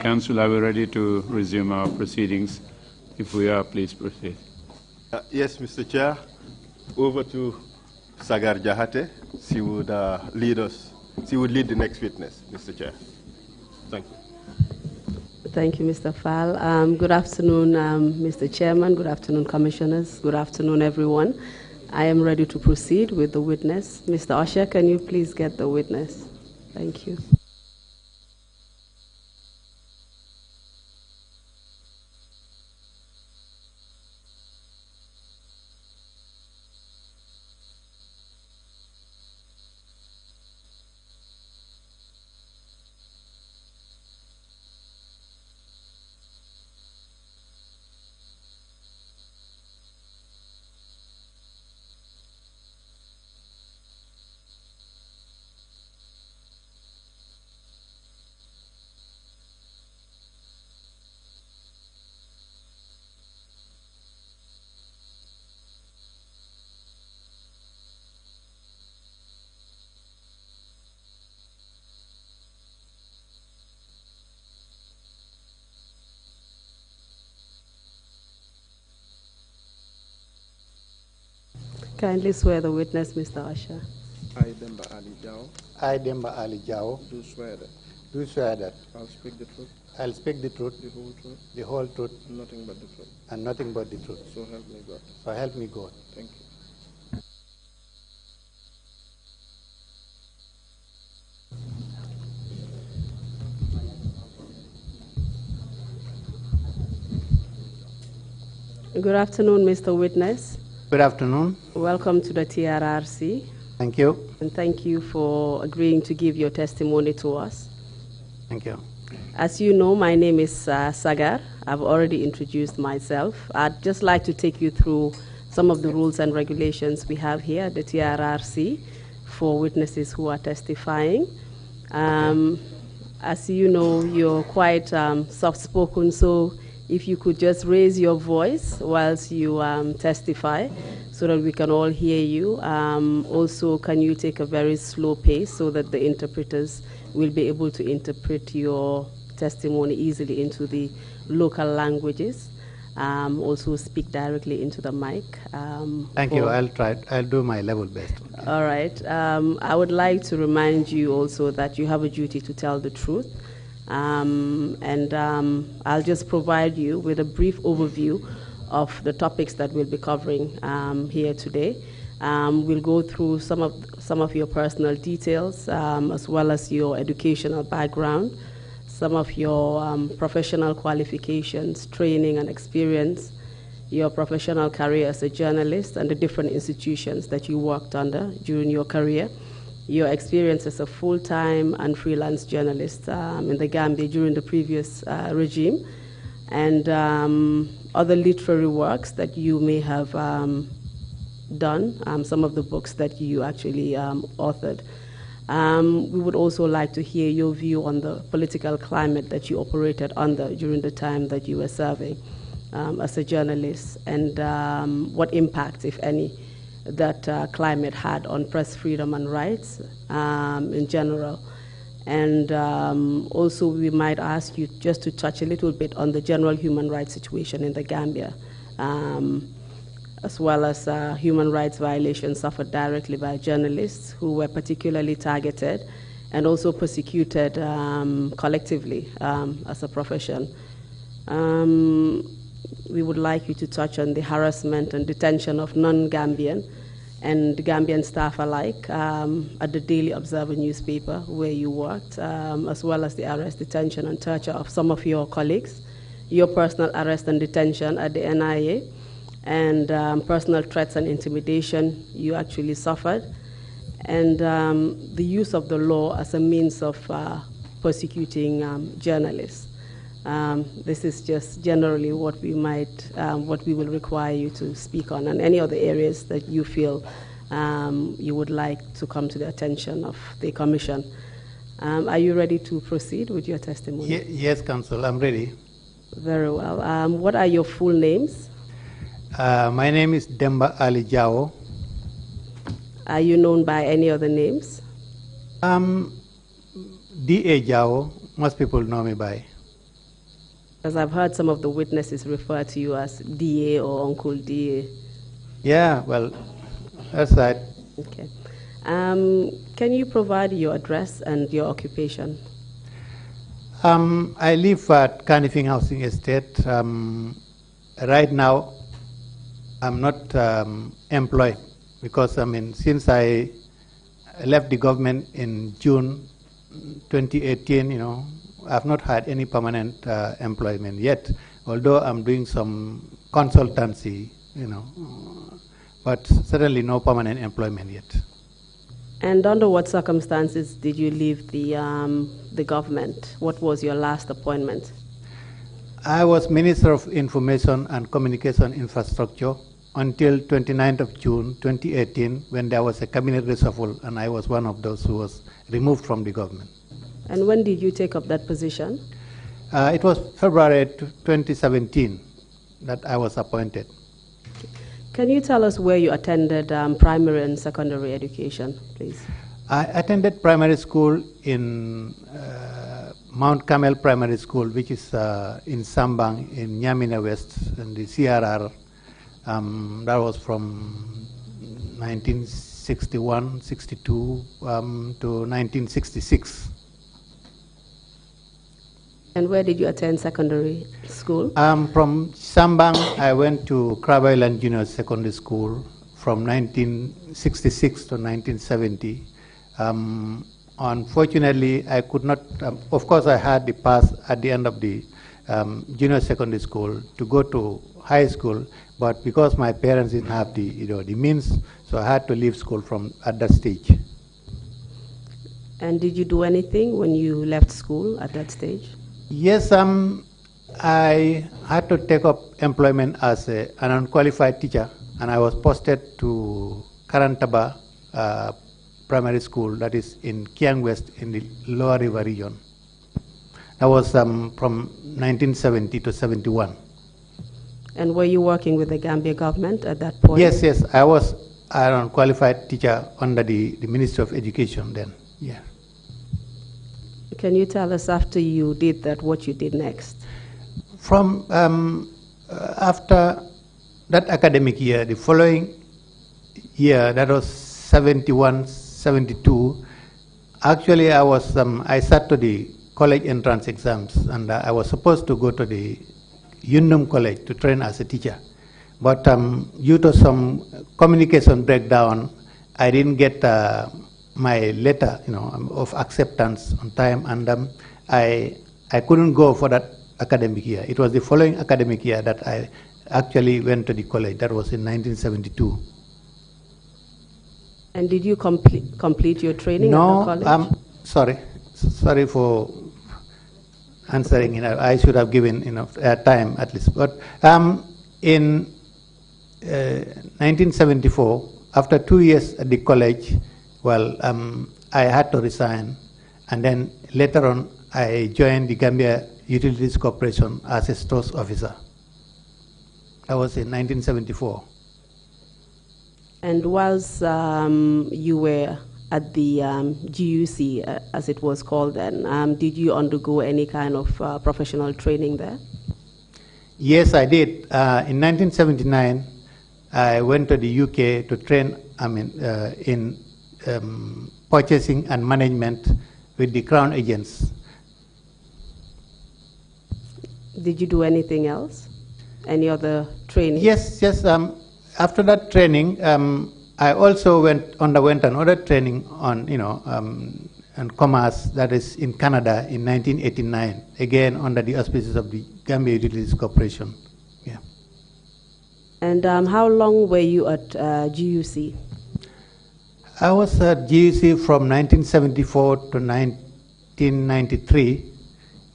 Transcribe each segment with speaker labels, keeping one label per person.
Speaker 1: Council, are we ready to resume our proceedings? If we are, please proceed.
Speaker 2: Yes, Mr. Chair. Over to Sagar Jahate. She would lead us. She would lead the next witness, Mr. Chair. Thank you.
Speaker 3: Thank you, Mr. Fall. Good afternoon, Mr. Chairman. Good afternoon, Commissioners. Good afternoon, everyone. I am ready to proceed with the witness. Mr. Usher, can you please get the witness? Thank you. Kindly swear the witness, Mr. Usher.
Speaker 4: I, Demba Ali Jawo.
Speaker 5: I, Demba Ali Jawo.
Speaker 4: Do swear that.
Speaker 5: Do swear that.
Speaker 4: I'll speak the truth.
Speaker 5: I'll speak the truth.
Speaker 4: The whole truth.
Speaker 5: The whole truth.
Speaker 4: And nothing but the truth.
Speaker 5: And nothing but the truth.
Speaker 4: So help me God.
Speaker 5: So help me God.
Speaker 4: Thank
Speaker 3: you. Good afternoon, Mr. Witness.
Speaker 5: Good afternoon.
Speaker 3: Welcome to the Trrc.
Speaker 5: Thank you.
Speaker 3: And thank you for agreeing to give your testimony to us.
Speaker 5: Thank you.
Speaker 3: As you know, my name is Sagar. I've already introduced myself. I'd just like to take you through some of the rules and regulations we have here at the Trrc for witnesses who are testifying. As you know, you're quite soft-spoken, so if you could just raise your voice whilst you testify so that we can all hear you. Also, can you take a very slow pace so that the interpreters will be able to interpret your testimony easily into the local languages. Also speak directly into the mic.
Speaker 5: Thank you. I'll try. I'll do my level best.
Speaker 3: All right. I would like to remind you also that you have a duty to tell the truth. I'll just provide you with a brief overview of the topics that we'll be covering here today. We'll go through some of your personal details, as well as your educational background, some of your professional qualifications, training and experience, your professional career as a journalist and the different institutions that you worked under during your career, your experience as a full-time and freelance journalist in the Gambia during the previous regime, and other literary works that you may have done, some of the books that you actually authored. We would also like to hear your view on the political climate that you operated under during the time that you were serving as a journalist, and what impact, if any, that climate had on press freedom and rights in general. And also we might ask you just to touch a little bit on the general human rights situation in the Gambia, as well as human rights violations suffered directly by journalists who were particularly targeted and also persecuted collectively as a profession. We would like you to touch on the harassment and detention of non-Gambian and Gambian staff alike at the Daily Observer newspaper where you worked, as well as the arrest, detention, and torture of some of your colleagues, your personal arrest and detention at the NIA, and personal threats and intimidation you actually suffered, and the use of the law as a means of persecuting journalists. This is just generally what we will require you to speak on, and any other areas that you feel you would like to come to the attention of the Commission. Are you ready to proceed with your testimony?
Speaker 5: Yes, Counsel, I'm ready.
Speaker 3: Very well. What are your full names?
Speaker 5: My name is Demba Ali Jawo.
Speaker 3: Are you known by any other names?
Speaker 5: D.A. Jawo, most people know me by.
Speaker 3: As I've heard some of the witnesses refer to you as DA or Uncle DA.
Speaker 5: Yeah, well, that's right.
Speaker 3: Okay. Can you provide your address and your occupation?
Speaker 5: I live at Canifing Housing Estate. Right now, I'm not employed because, since I left the government in June 2018, I've not had any permanent employment yet, although I'm doing some consultancy, but certainly no permanent employment yet.
Speaker 3: And under what circumstances did you leave the government? What was your last appointment?
Speaker 5: I was Minister of Information and Communication Infrastructure until 29th of June 2018, when there was a cabinet reshuffle, and I was one of those who was removed from the government.
Speaker 3: And when did you take up that position?
Speaker 5: It was February 2017 that I was appointed.
Speaker 3: Can you tell us where you attended primary and secondary education, please?
Speaker 5: I attended primary school in Mount Carmel Primary School, which is in Sambang in Nyamina West, in the CRR. That was from 1961, 62 to 1966.
Speaker 3: And where did you attend secondary school?
Speaker 5: From Sambang, I went to Crab Island Junior Secondary School from 1966 to 1970. Unfortunately, I could not, of course I had the pass at the end of the junior secondary school to go to high school, but because my parents didn't have the means, so I had to leave school at that stage.
Speaker 3: And did you do anything when you left school at that stage?
Speaker 5: Yes, I had to take up employment as an unqualified teacher, and I was posted to Karantaba Primary School, that is in Kiang West in the Lower River region. That was from 1970 to 71.
Speaker 3: And were you working with the Gambia government at that point?
Speaker 5: Yes, I was an unqualified teacher under the Ministry of Education then, yeah.
Speaker 3: Can you tell us after you did that, what you did next?
Speaker 5: From after that academic year, the following year, that was 71, 72, actually I sat to the college entrance exams, and I was supposed to go to the Yundum College to train as a teacher. But due to some communication breakdown, I didn't get my letter, of acceptance on time, and I couldn't go for that academic year. It was the following academic year that I actually went to the college. That was in 1972.
Speaker 3: And did you complete your training at the college?
Speaker 5: Sorry for answering. I should have given enough time at least. But in 1974, after 2 years at the college, I had to resign, and then later on I joined the Gambia Utilities Corporation as a stores officer. That was in 1974.
Speaker 3: And whilst you were at the GUC, as it was called then, did you undergo any kind of professional training there?
Speaker 5: Yes, I did. In 1979, I went to the UK to train in purchasing and management with the Crown agents.
Speaker 3: Did you do anything else? Any other training?
Speaker 5: Yes. After that training, I also underwent another training on, on commerce, that is in Canada in 1989, again under the auspices of the Gambia Utilities Corporation. Yeah.
Speaker 3: And how long were you at GUC?
Speaker 5: I was at GUC from 1974 to 1993,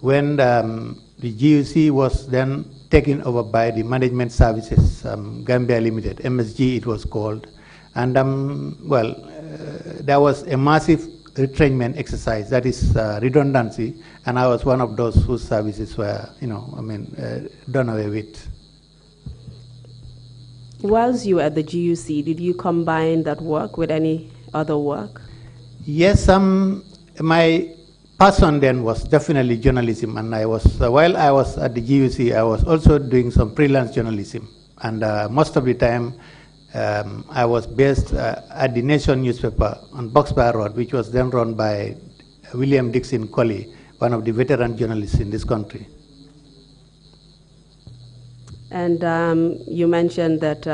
Speaker 5: when the GUC was then taken over by the Management Services Gambia Limited, MSG it was called. And there was a massive retrenchment exercise, that is redundancy, and I was one of those whose services were, done away with.
Speaker 3: Whilst you were at the GUC, did you combine that work with any other work?
Speaker 5: Yes, my passion then was definitely journalism, and I was while I was at the GUC, I was also doing some freelance journalism, and most of the time I was based at the Nation newspaper on Boxbar Road, which was then run by William Dixon Colley, one of the veteran journalists in this country.
Speaker 3: And you mentioned that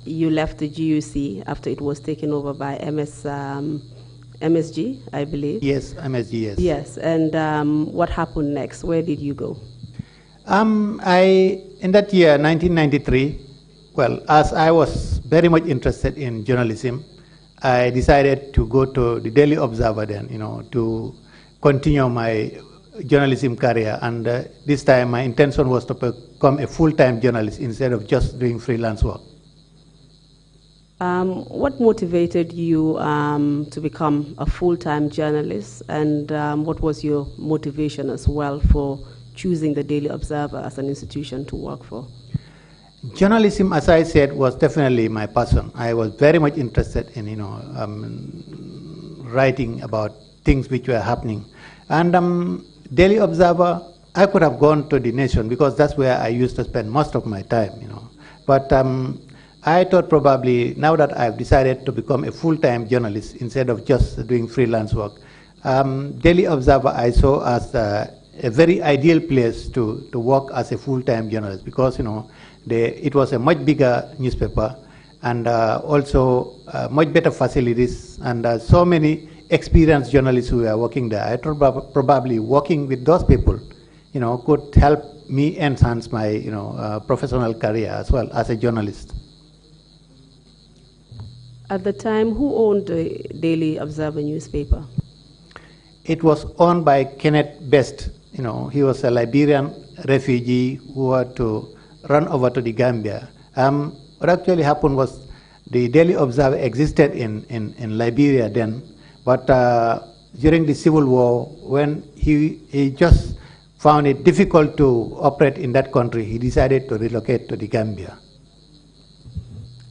Speaker 3: you left the GUC after it was taken over by MSG, I believe.
Speaker 5: Yes, MSG, yes.
Speaker 3: Yes, and what happened next? Where did you go?
Speaker 5: In that year, 1993, well, as I was very much interested in journalism, I decided to go to the Daily Observer then, to continue my journalism career. And this time my intention was to become a full-time journalist instead of just doing freelance work.
Speaker 3: What motivated you to become a full-time journalist, and what was your motivation as well for choosing the Daily Observer as an institution to work for?
Speaker 5: Journalism, as I said, was definitely my passion. I was very much interested in, writing about things which were happening. And Daily Observer, I could have gone to the Nation because that's where I used to spend most of my time, But I thought probably now that I've decided to become a full-time journalist instead of just doing freelance work, Daily Observer I saw as a very ideal place to work as a full-time journalist because, it was a much bigger newspaper and also much better facilities and so many experienced journalists who were working there. I thought probably working with those people, could help me enhance my, professional career as well as a journalist.
Speaker 3: At the time, who owned the Daily Observer newspaper?
Speaker 5: It was owned by Kenneth Best. He was a Liberian refugee who had to run over to the Gambia. What actually happened was the Daily Observer existed in Liberia then, but during the Civil War, when he just found it difficult to operate in that country, he decided to relocate to the Gambia.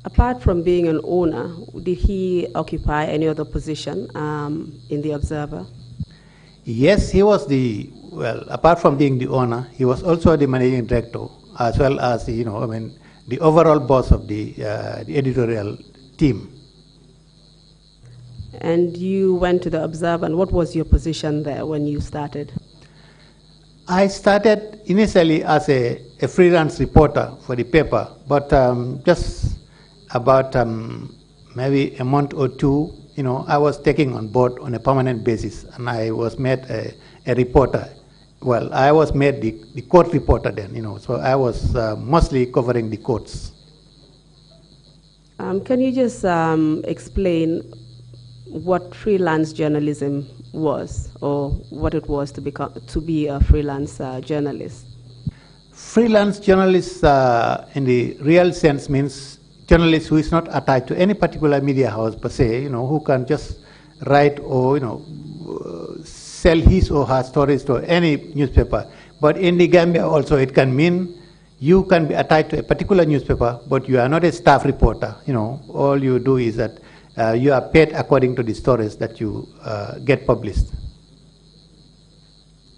Speaker 3: Apart from being an owner, did he occupy any other position in the Observer?
Speaker 5: Yes, he was apart from being the owner, he was also the managing director, as well as, the overall boss of the editorial team.
Speaker 3: And you went to the Observer, and what was your position there when you started?
Speaker 5: I started initially as a freelance reporter for the paper, but just about maybe a month or two, I was taken on board on a permanent basis, and I was made a reporter. Well, I was made the court reporter then, so I was mostly covering the courts.
Speaker 3: Can you just explain what freelance journalism was, or what it was to be a freelance journalist?
Speaker 5: Freelance journalist in the real sense means journalist who is not attached to any particular media house per se, who can just write or, sell his or her stories to any newspaper. But in the Gambia also it can mean you can be attached to a particular newspaper, but you are not a staff reporter. All you do is that you are paid according to the stories that you get published.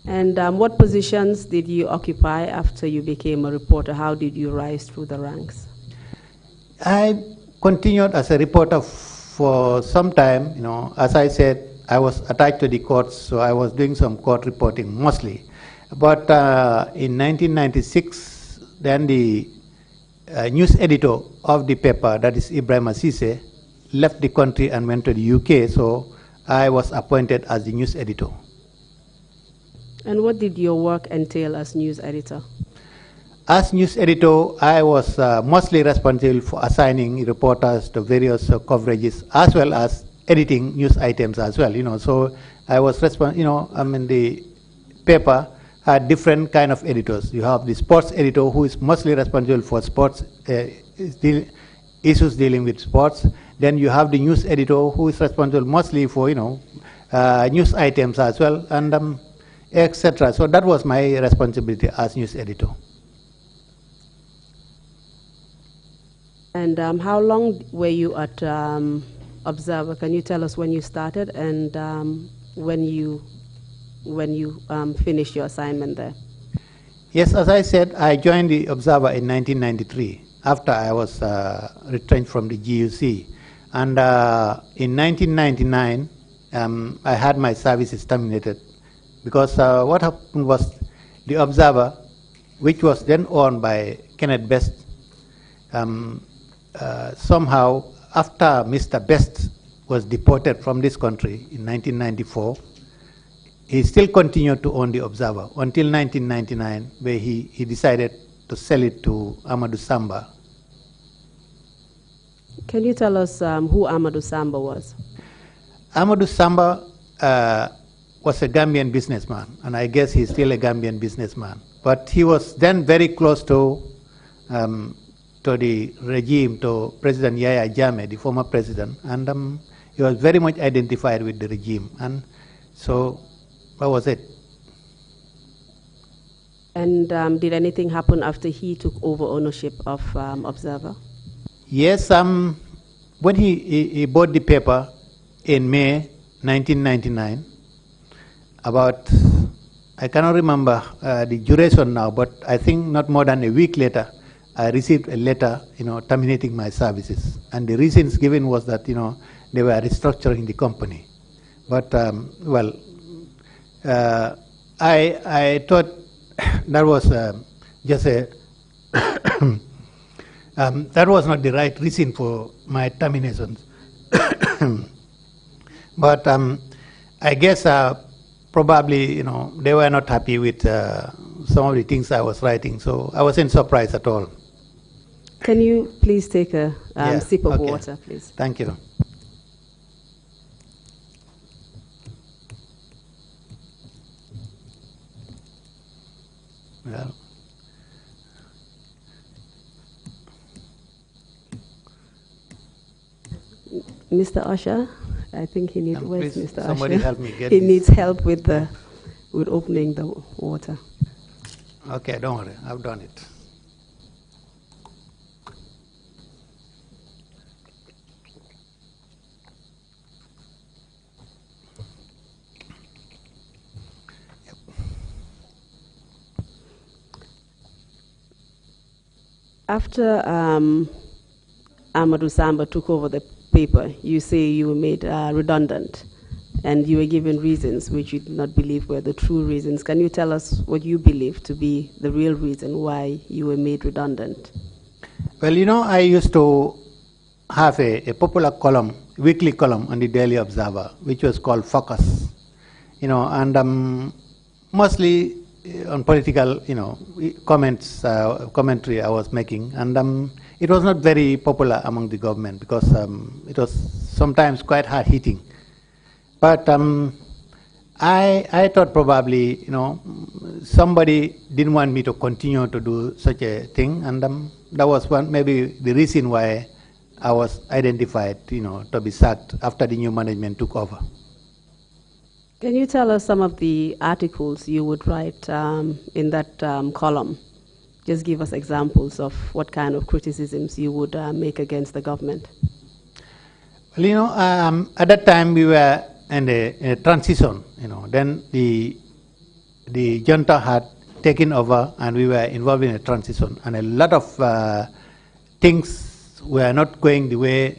Speaker 5: And
Speaker 3: what positions did you occupy after you became a reporter? How did you rise through the ranks?
Speaker 5: I continued as a reporter for some time. As I said, I was attached to the courts, so I was doing some court reporting mostly. But in 1996, then the news editor of the paper, that is Ibrahim Asise, left the country and went to the UK, so I was appointed as the news editor.
Speaker 3: And what did your work entail as news editor?
Speaker 5: As news editor, I was mostly responsible for assigning reporters to various coverages, as well as editing news items as well. So I was responsible. The paper had different kind of editors. You have the sports editor, who is mostly responsible for sports issues dealing with sports. Then you have the news editor, who is responsible mostly for news items as well, and etc. So that was my responsibility as news editor.
Speaker 3: And how long were you at Observer? Can you tell us when you started and when you finished your assignment there?
Speaker 5: Yes, as I said, I joined the Observer in 1993 after I was retrenched from the GUC. And in 1999, I had my services terminated because what happened was the Observer, which was then owned by Kenneth Best, somehow after Mr. Best was deported from this country in 1994, he still continued to own the Observer until 1999, where he decided to sell it to Amadou Samba.
Speaker 3: Can you tell us who Amadou Samba was?
Speaker 5: Amadou Samba was a Gambian businessman, and I guess he's still a Gambian businessman. But he was then very close to the regime, to President Yahya Jammeh, the former president, and he was very much identified with the regime. And so that was it.
Speaker 3: And did anything happen after he took over ownership of Observer?
Speaker 5: Yes, when he bought the paper in May 1999, about, I cannot remember the duration now, but I think not more than a week later, I received a letter, terminating my services. And the reasons given was that, they were restructuring the company. But, I thought that was just a, that was not the right reason for my terminations. But I guess probably, they were not happy with some of the things I was writing, so I wasn't surprised at all.
Speaker 3: Can you please take a sip of water, please?
Speaker 5: Thank you. Well,
Speaker 3: Mr. Usher, I think he needs. Where's
Speaker 5: please,
Speaker 3: Mr.
Speaker 5: somebody
Speaker 3: Usher?
Speaker 5: help me get
Speaker 3: He
Speaker 5: this.
Speaker 3: needs help with opening the water.
Speaker 5: Okay, don't worry, I've done it.
Speaker 3: After Amadou Samba took over the paper, you say you were made redundant, and you were given reasons which you did not believe were the true reasons. Can you tell us what you believe to be the real reason why you were made redundant?
Speaker 5: Well, I used to have a popular column, weekly column on the Daily Observer, which was called Focus, and mostly on political, commentary I was making, and it was not very popular among the government because it was sometimes quite hard hitting. But I thought probably, somebody didn't want me to continue to do such a thing, and that was maybe the reason why I was identified, to be sacked after the new management took over.
Speaker 3: Can you tell us some of the articles you would write in that column? Just give us examples of what kind of criticisms you would make against the government.
Speaker 5: Well, at that time we were in a transition. Then the junta had taken over, and we were involved in a transition, and a lot of things were not going the way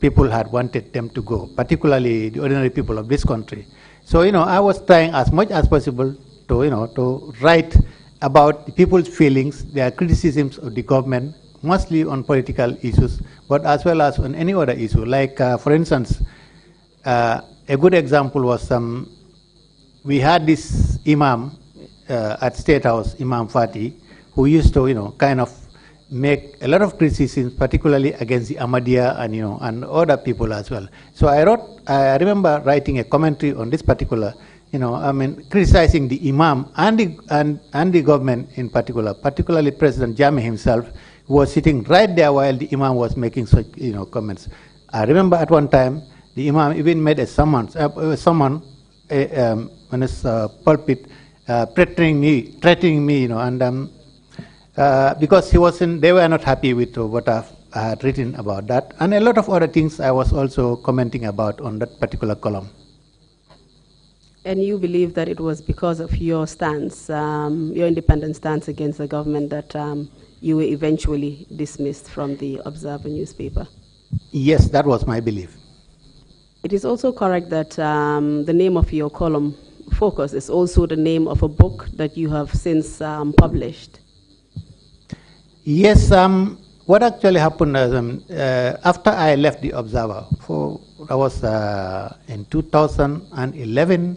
Speaker 5: people had wanted them to go, particularly the ordinary people of this country. So, I was trying as much as possible to, to write about the people's feelings, their criticisms of the government, mostly on political issues, but as well as on any other issue. Like, for instance, a good example was we had this imam at State House, Imam Fati, who used to, kind of make a lot of criticisms, particularly against the Ahmadiyya and and other people as well. So I remember writing a commentary on this particular, criticizing the Imam and the government in particular, particularly President Jammeh himself, who was sitting right there while the Imam was making such comments. I remember at one time the Imam even made a summon on his pulpit, threatening me, and. Because they were not happy with what I had written about that, and a lot of other things I was also commenting about on that particular column.
Speaker 3: And you believe that it was because of your stance, your independent stance against the government, that you were eventually dismissed from the Observer newspaper?
Speaker 5: Yes, that was my belief.
Speaker 3: It is also correct that the name of your column, Focus, is also the name of a book that you have since published.
Speaker 5: Yes, what actually happened is after I left the Observer, that was in 2011,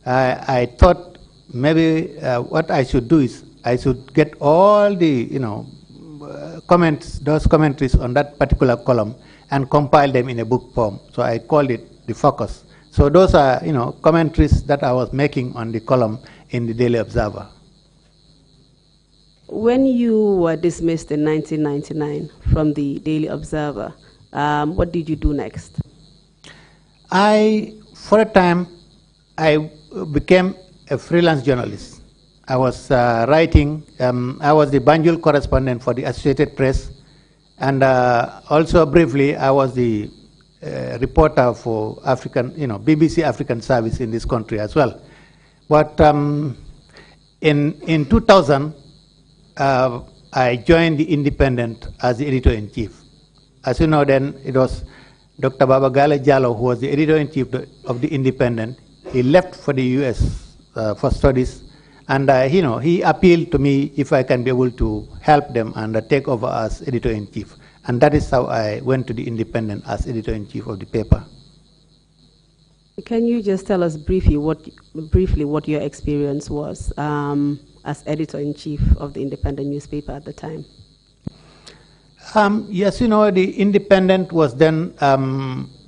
Speaker 5: I thought maybe what I should do is I should get all the, comments, those commentaries on that particular column and compile them in a book form. So I called it the Focus. So those are, commentaries that I was making on the column in the Daily Observer.
Speaker 3: When you were dismissed in 1999 from the Daily Observer, what did you do next?
Speaker 5: For a time, I became a freelance journalist. I was writing, I was the Banjul correspondent for the Associated Press, and also briefly, I was the reporter for BBC African Service in this country as well. But in 2000, I joined the Independent as the editor-in-chief. As you know, then it was Dr. Jawo, who was the editor-in-chief of the Independent. He left for the U.S. For studies, and he appealed to me if I can be able to help them and take over as editor-in-chief. And that is how I went to the Independent as editor-in-chief of the paper.
Speaker 3: Can you just tell us briefly what your experience was as editor-in-chief of the Independent newspaper at the time?
Speaker 5: Yes, the Independent was then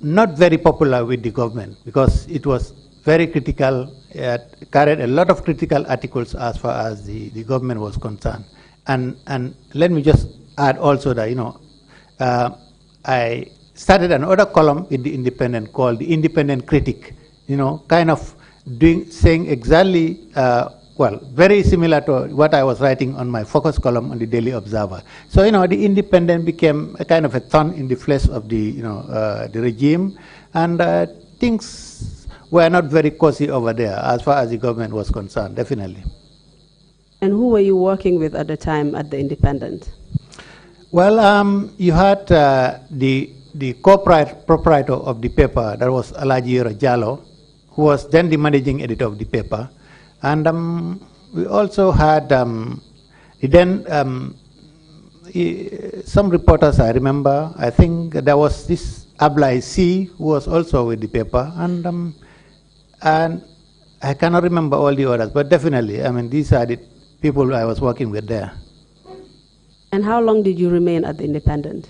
Speaker 5: not very popular with the government because it was very critical. It carried a lot of critical articles as far as the government was concerned. And let me just add also that, I started another column in the Independent called the Independent Critic, kind of saying exactly, very similar to what I was writing on my Focus column on the Daily Observer. So, the Independent became a kind of a thorn in the flesh of the regime, and things were not very cozy over there as far as the government was concerned, definitely.
Speaker 3: And who were you working with at the time at the Independent?
Speaker 5: Well, you had the proprietor of the paper, that was Alaji Jawo, who was then the managing editor of the paper. And we also had some reporters, I remember. I think there was this Ablai C, who was also with the paper. And I cannot remember all the others, but definitely, these are the people I was working with there.
Speaker 3: And how long did you remain at the Independent?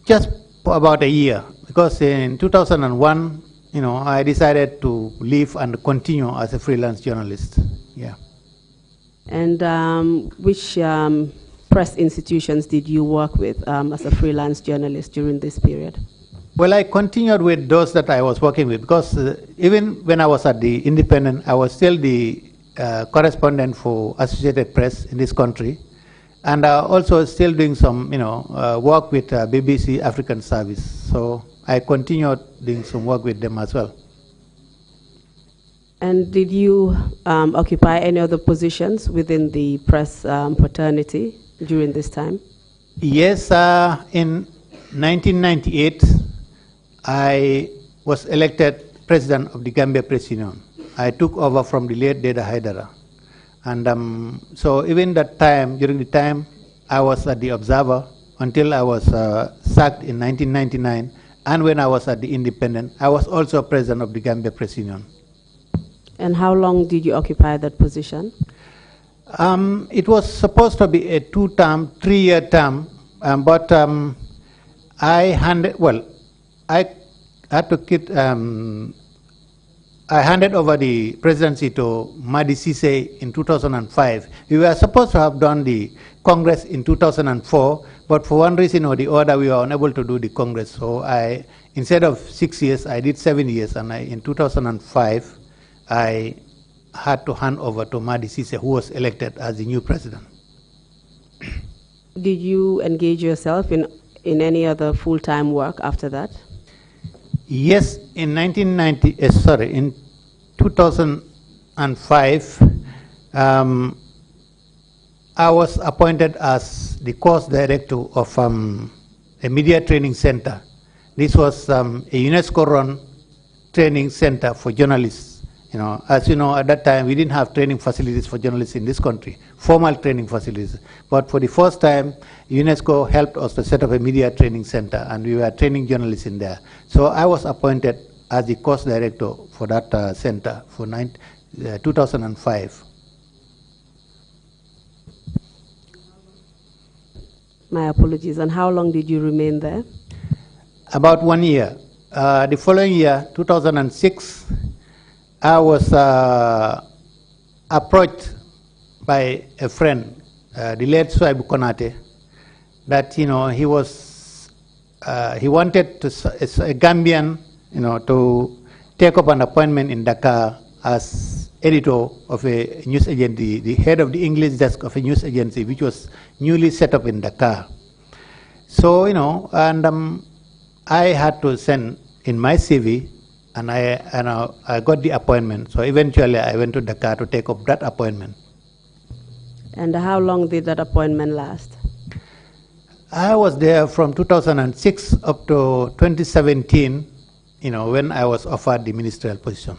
Speaker 5: Just for about a year, because in 2001, I decided to leave and continue as a freelance journalist. Yeah.
Speaker 3: And which press institutions did you work with as a freelance journalist during this period?
Speaker 5: Well, I continued with those that I was working with because even when I was at the Independent, I was still the correspondent for Associated Press in this country, and also still doing some, work with BBC African Service. So I continued doing some work with them as well.
Speaker 3: And did you occupy any other positions within the press fraternity during this time?
Speaker 5: Yes, in 1998, I was elected president of the Gambia Press Union. I took over from the late Deda Haidara. And so even that time, during the time I was at the Observer, until I was sacked in 1999, and when I was at the Independent, I was also president of the Gambia Press Union.
Speaker 3: And how long did you occupy that position?
Speaker 5: It was supposed to be a 3-year term, but I handed over the presidency to Madi Cisse in 2005. We were supposed to have done the Congress in 2004, but for one reason or the other, we were unable to do the Congress. So instead of 6 years, I did 7 years, and in 2005, I had to hand over to Madi Cisse, who was elected as the new president.
Speaker 3: Did you engage yourself in any other full-time work after that?
Speaker 5: Yes, in 2005, I was appointed as the course director of a media training center. This was a UNESCO-run training center for journalists. As you know, at that time, we didn't have training facilities for journalists in this country, formal training facilities. But for the first time, UNESCO helped us to set up a media training center, and we were training journalists in there. So I was appointed as the course director for that center for 2005.
Speaker 3: My apologies. And how long did you remain there?
Speaker 5: About 1 year. The following year, 2006, I was approached by a friend, the late Suaibu Konate, that he wanted to, as a Gambian, to take up an appointment in Dakar as editor of a news agency, the head of the English desk of a news agency, which was newly set up in Dakar. So I had to send in my CV, and I got the appointment. So eventually I went to Dakar to take up that appointment.
Speaker 3: And how long did that appointment last?
Speaker 5: I was there from 2006 up to 2017, when I was offered the ministerial position.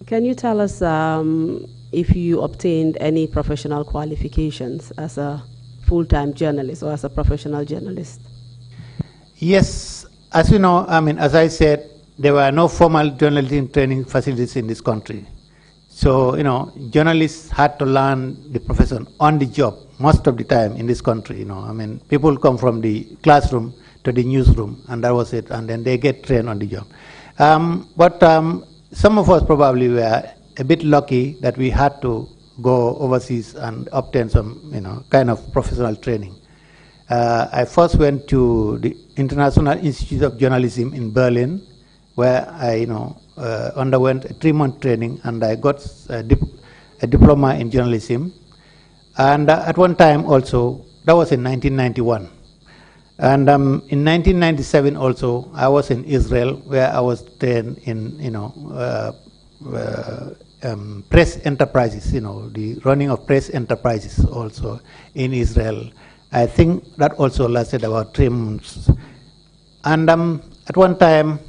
Speaker 3: Can you tell us if you obtained any professional qualifications as a full-time journalist or as a professional journalist?
Speaker 5: Yes, as you know, as I said, there were no formal journalism training facilities in this country. So, journalists had to learn the profession on the job most of the time in this country. People come from the classroom to the newsroom, and that was it, and then they get trained on the job. But some of us probably were a bit lucky that we had to go overseas and obtain some, kind of professional training. I first went to the International Institute of Journalism in Berlin, where I, underwent a 3-month training, and I got a diploma in journalism. And at one time also, that was in 1991. And in 1997 also, I was in Israel, where I was trained in, press enterprises, the running of press enterprises also in Israel. I think that also lasted about 3 months. And at one time,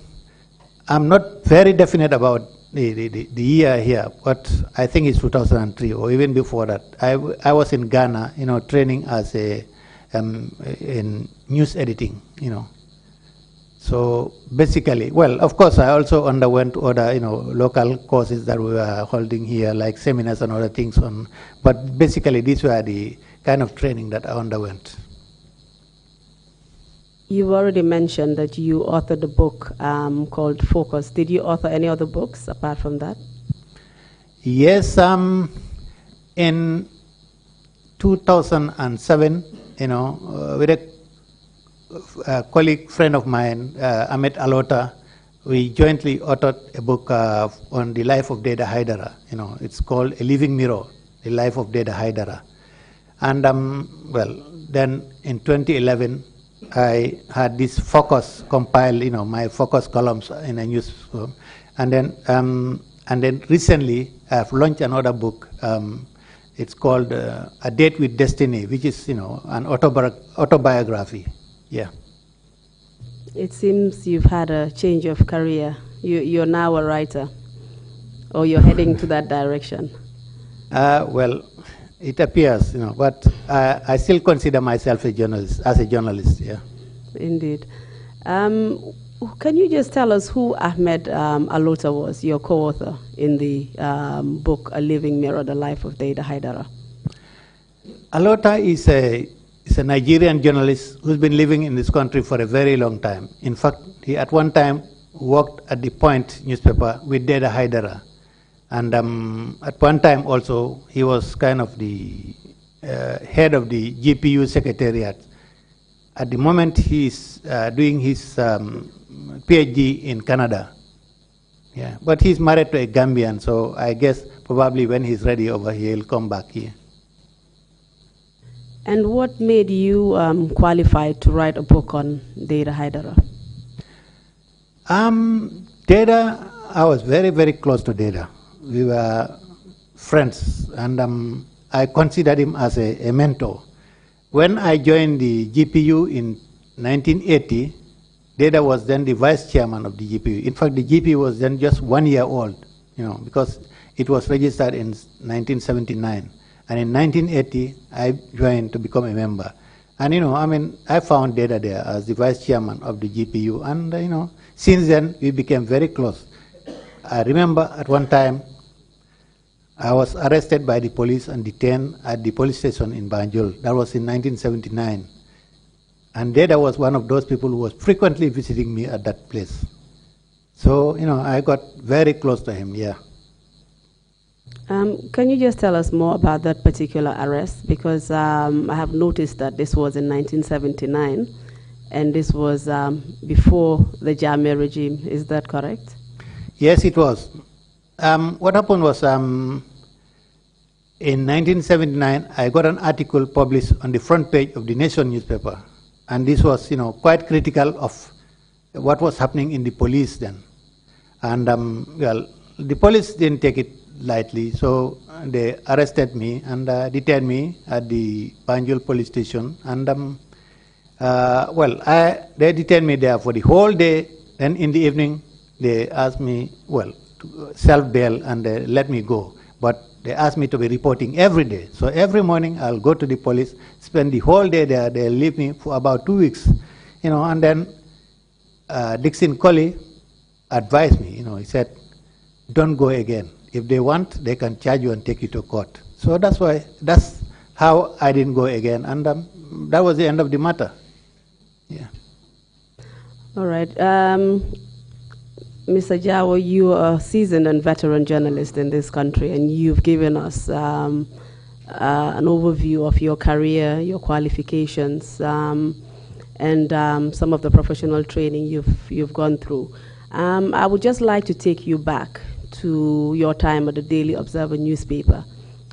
Speaker 5: I'm not very definite about the year here, but I think it's 2003 or even before that. I was in Ghana, training as in news editing, So basically, well, of course, I also underwent other, local courses that we were holding here, like seminars and other things. But basically, these were the kind of training that I underwent.
Speaker 3: You've already mentioned that you authored a book called Focus. Did you author any other books apart from that?
Speaker 5: Yes, in 2007, with a colleague friend of mine, Ahmed Alota, we jointly authored a book on the life of Deda Haidara. It's called A Living Mirror, The Life of Deda Haidara. And then in 2011, I had this Focus compiled, my Focus columns in a newsroom. And then recently, I've launched another book. It's called A Date with Destiny, which is, an autobiography. Yeah.
Speaker 3: It seems you've had a change of career. You're now a writer, or you're heading to that direction.
Speaker 5: Well, it appears, but I still consider myself a journalist, yeah.
Speaker 3: Indeed. Can you just tell us who Ahmed Alota was, your co-author in the book A Living Mirror, The Life of Deda Haidara?
Speaker 5: Alota is a Nigerian journalist who's been living in this country for a very long time. In fact, he at one time worked at the Point newspaper with Deda Haidara. And at one time also, he was kind of the head of the GPU secretariat. At the moment, he's doing his PhD in Canada. Yeah, but he's married to a Gambian, so I guess probably when he's ready over here, he'll come back here.
Speaker 3: And what made you qualified to write a book on Deda Haidara?
Speaker 5: Deda I was very, very close to Deda. We were friends, and I considered him as a mentor. When I joined the GPU in 1980, Deda was then the vice chairman of the GPU. In fact, the GPU was then just 1 year old, because it was registered in 1979. And in 1980, I joined to become a member. And, I found Deda there as the vice chairman of the GPU. And, since then, we became very close. I remember at one time, I was arrested by the police and detained at the police station in Banjul. That was in 1979. And Deda was one of those people who was frequently visiting me at that place. So, I got very close to him, yeah.
Speaker 3: Can you just tell us more about that particular arrest? Because I have noticed that this was in 1979, and this was before the Jammeh regime. Is that correct?
Speaker 5: Yes, it was. What happened was, in 1979, I got an article published on the front page of the Nation newspaper. And this was, quite critical of what was happening in the police then. And, the police didn't take it lightly, so they arrested me and detained me at the Banjul police station. And, they detained me there for the whole day. Then in the evening, they asked me, to self-bail, and they let me go. But they asked me to be reporting every day. So every morning I'll go to the police, spend the whole day there. They'll leave me for about 2 weeks, and then Dixon Colley advised me, he said, don't go again. If they want, they can charge you and take you to court. So that's how I didn't go again. And that was the end of the matter. Yeah. All
Speaker 3: right. Mr. Jawo, you are a seasoned and veteran journalist in this country, and you've given us an overview of your career, your qualifications, and some of the professional training you've gone through. I would just like to take you back to your time at the Daily Observer newspaper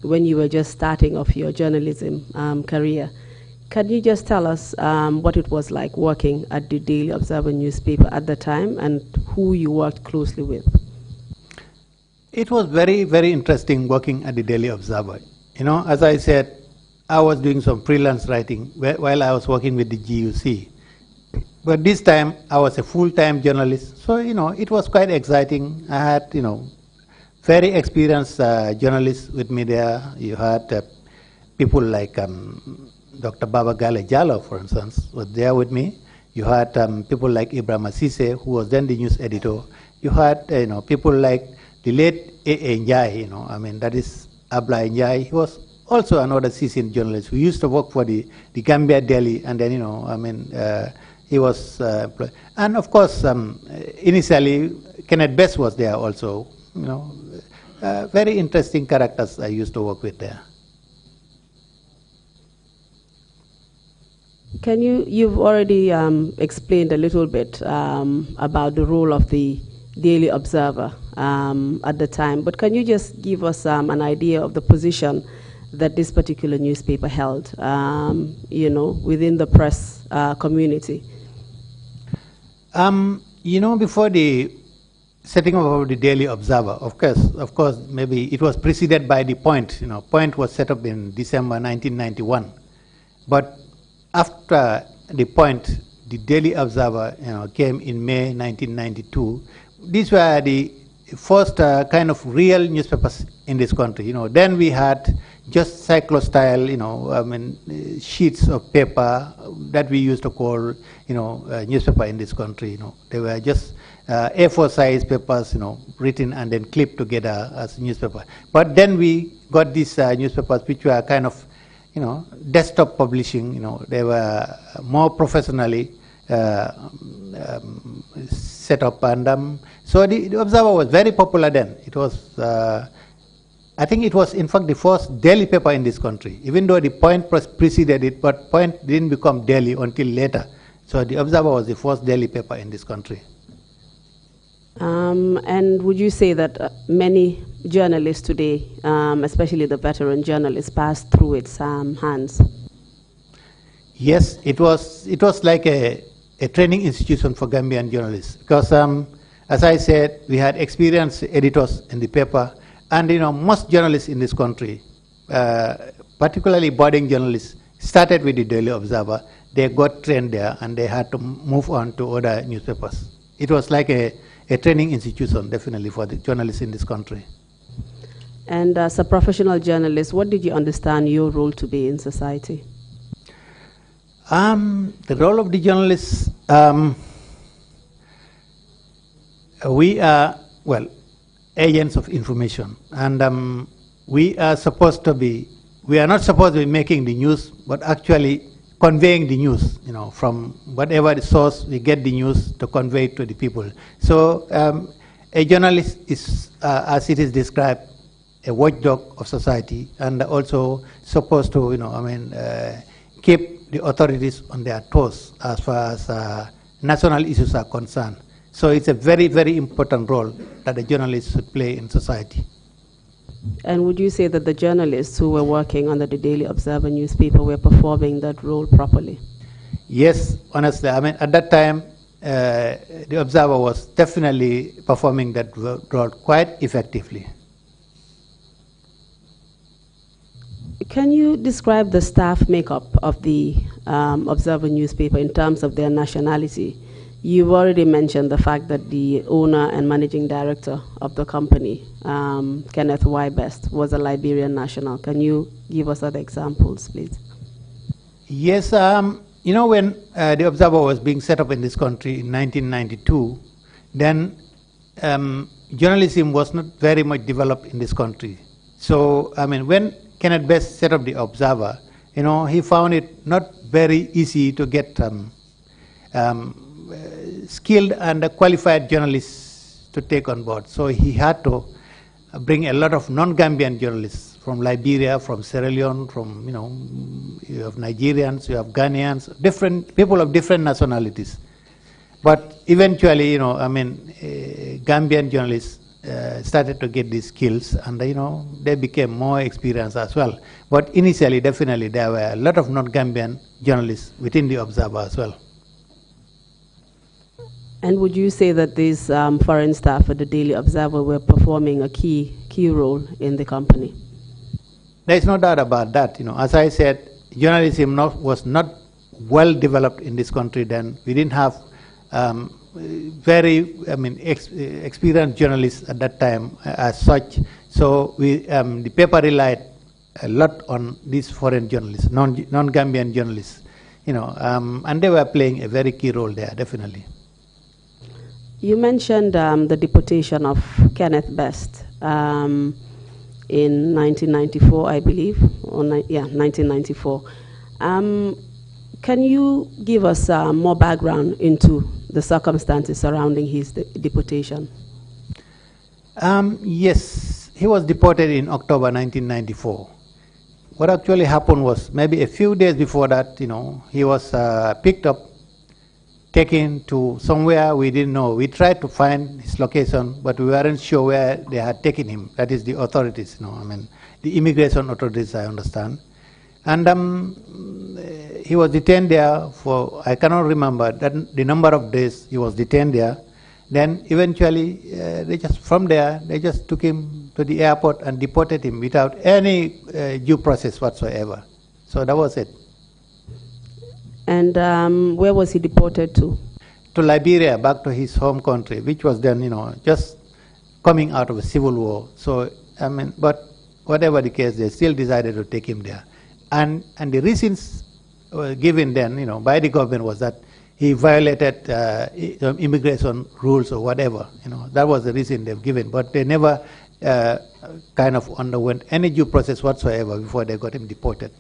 Speaker 3: when you were just starting off your journalism career. Can you just tell us what it was like working at the Daily Observer newspaper at the time and who you worked closely with?
Speaker 5: It was very, very interesting working at the Daily Observer. As I said, I was doing some freelance writing while I was working with the GUC. But this time, I was a full-time journalist. So, it was quite exciting. I had, very experienced journalists with me there. You had people like Dr. Baba Gale Jallow, for instance, was there with me. You had people like Ibrahim Asise, who was then the news editor. You had, people like the late A.A. Njai, that is Abla Njai. He was also another seasoned journalist who used to work for the Gambia Daily, and then, he was, and of course, initially, Kenneth Best was there also, very interesting characters I used to work with there.
Speaker 3: You've already explained a little bit about the role of the Daily Observer at the time, but can you just give us an idea of the position that this particular newspaper held, within the press community?
Speaker 5: Before the setting up of the Daily Observer, of course, maybe it was preceded by the Point. Point was set up in December 1991. But after the Point, the Daily Observer, came in May 1992. These were the first kind of real newspapers in this country. Then we had just cyclo-style, sheets of paper that we used to call, newspaper in this country. They were just A4 size papers, written and then clipped together as newspaper. But then we got these newspapers which were kind of, desktop publishing. They were more professionally set up, and so the Observer was very popular then. It was, I think it was in fact the first daily paper in this country, even though the Point preceded it, but Point didn't become daily until later. So the Observer was the first daily paper in this country.
Speaker 3: And would you say that many journalists today, especially the veteran journalists, passed through its hands?
Speaker 5: Yes, it was like a training institution for Gambian journalists, because As I said, we had experienced editors in the paper, and most journalists in this country, particularly budding journalists, started with the Daily Observer. They got trained there, and they had to move on to other newspapers. It was like a training institution, definitely, for the journalists in this country.
Speaker 3: And as a professional journalist, what did you understand your role to be in society?
Speaker 5: The role of the journalists, we are, agents of information. And we are not supposed to be making the news, but actually conveying the news, from whatever the source we get the news to convey it to the people. So a journalist is, as it is described, a watchdog of society, and also supposed to, keep the authorities on their toes as far as national issues are concerned. So it's a very, very important role that a journalist should play in society.
Speaker 3: And would you say that the journalists who were working under the Daily Observer newspaper were performing that role properly?
Speaker 5: Yes, honestly. At that time, the Observer was definitely performing that role quite effectively.
Speaker 3: Can you describe the staff makeup of the Observer newspaper in terms of their nationality? You've already mentioned the fact that the owner and managing director of the company, Kenneth Y. Best, was a Liberian national. Can you give us other examples, please?
Speaker 5: Yes, when the Observer was being set up in this country in 1992, then journalism was not very much developed in this country. So, when Kenneth Best set up the Observer, he found it not very easy to get skilled and qualified journalists to take on board. So he had to bring a lot of non-Gambian journalists from Liberia, from Sierra Leone, from, you have Nigerians, you have Ghanaians, different people of different nationalities. But eventually, Gambian journalists started to get these skills, and they became more experienced as well. But initially, definitely, there were a lot of non-Gambian journalists within the Observer as well.
Speaker 3: And would you say that these foreign staff at the Daily Observer were performing a key role in the company?
Speaker 5: There is no doubt about that. As I said, journalism was not well developed in this country then. We didn't have very experienced journalists at that time as such. So the paper relied a lot on these foreign journalists, non-Gambian journalists, and they were playing a very key role there, definitely.
Speaker 3: You mentioned the deportation of Kenneth Best in 1994, I believe, 1994. Can you give us more background into the circumstances surrounding his deportation?
Speaker 5: Yes, he was deported in October 1994. What actually happened was maybe a few days before that, he was picked up, taken to somewhere we didn't know. We tried to find his location, but we weren't sure where they had taken him. That is the authorities, the immigration authorities, I understand. And he was detained there for, I cannot remember the number of days he was detained there. Then eventually, from there, they just took him to the airport and deported him without any due process whatsoever. So that was it.
Speaker 3: And where was he deported to?
Speaker 5: To Liberia, back to his home country, which was then, just coming out of a civil war. So, but whatever the case, they still decided to take him there. And the reasons given then, by the government was that he violated immigration rules or whatever. That was the reason they've given. But they never kind of underwent any due process whatsoever before they got him deported.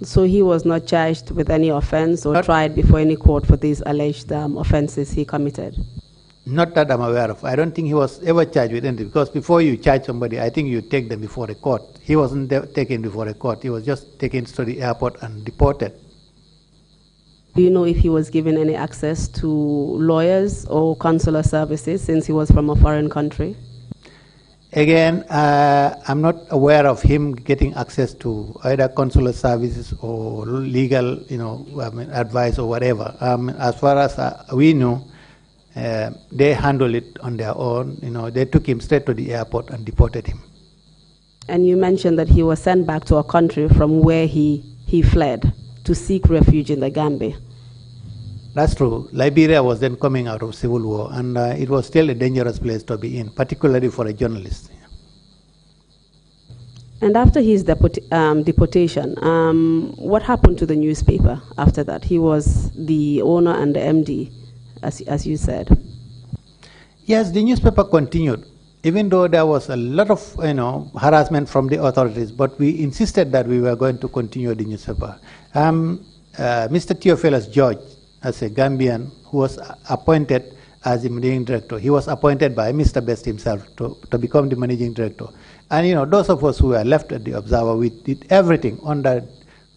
Speaker 3: So he was not charged with any offense or tried before any court for these alleged offenses he committed?
Speaker 5: Not that I'm aware of. I don't think he was ever charged with anything, because before you charge somebody, I think you take them before a court. He wasn't taken before a court. He was just taken to the airport and deported.
Speaker 3: Do you know if he was given any access to lawyers or consular services since he was from a foreign country?
Speaker 5: Again, I'm not aware of him getting access to either consular services or legal, advice or whatever. As far as we know, they handled it on their own. They took him straight to the airport and deported him.
Speaker 3: And you mentioned that he was sent back to a country from where he fled to seek refuge in the Gambia.
Speaker 5: That's true. Liberia was then coming out of civil war, and it was still a dangerous place to be in, particularly for a journalist.
Speaker 3: And after his deportation, what happened to the newspaper after that? He was the owner and the MD, as you said.
Speaker 5: Yes, the newspaper continued, even though there was a lot of harassment from the authorities, but we insisted that we were going to continue the newspaper. Mr. Theophilus George, as a Gambian who was appointed as the managing director, he was appointed by Mr. Best himself to become the managing director. And those of us who were left at the Observer, we did everything under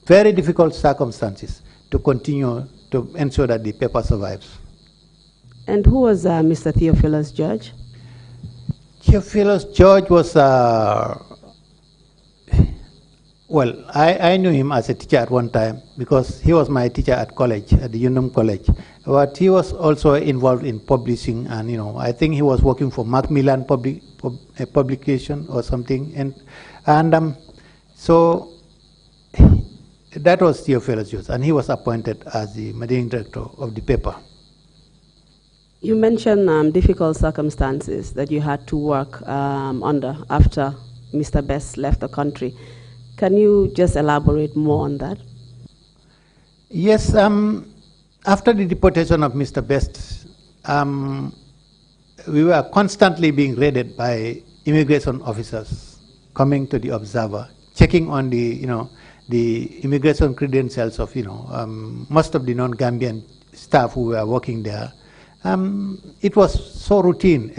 Speaker 5: very difficult circumstances to continue to ensure that the paper survives.
Speaker 3: And who was Mr. Theophilus George?
Speaker 5: Theophilus George was, well, I knew him as a teacher at one time because he was my teacher at college, at the Unum College. But he was also involved in publishing, and I think he was working for Macmillan publication or something. And so that was Theophilus George, and he was appointed as the managing director of the paper.
Speaker 3: You mentioned difficult circumstances that you had to work under after Mr. Best left the country. Can you just elaborate more on that?
Speaker 5: Yes, after the deportation of Mr. Best, we were constantly being raided by immigration officers coming to the Observer, checking on the immigration credentials of most of the non-Gambian staff who were working there. It was so routine.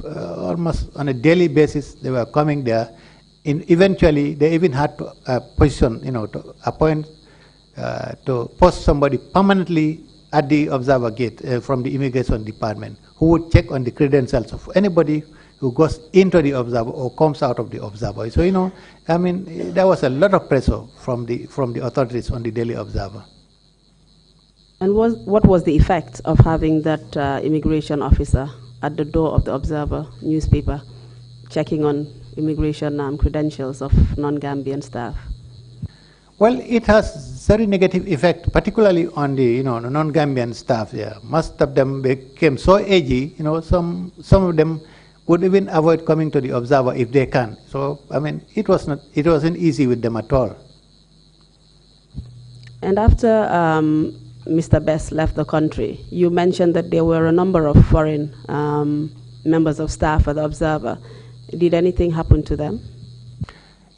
Speaker 5: Almost on a daily basis, they were coming there. Eventually, they even had to position, to appoint, to post somebody permanently at the Observer gate from the immigration department who would check on the credentials of anybody who goes into the Observer or comes out of the Observer. So, there was a lot of pressure from the authorities on the Daily Observer.
Speaker 3: And what was the effect of having that immigration officer at the door of the Observer newspaper checking on immigration credentials of non-Gambian staff?
Speaker 5: Well, it has very negative effect, particularly on the non-Gambian staff here. Most of them became so edgy, some of them would even avoid coming to the Observer if they can. So, it wasn't easy with them at all. And
Speaker 3: after Mr. Best left the country, you mentioned that there were a number of foreign members of staff at the Observer. Did anything happen to them?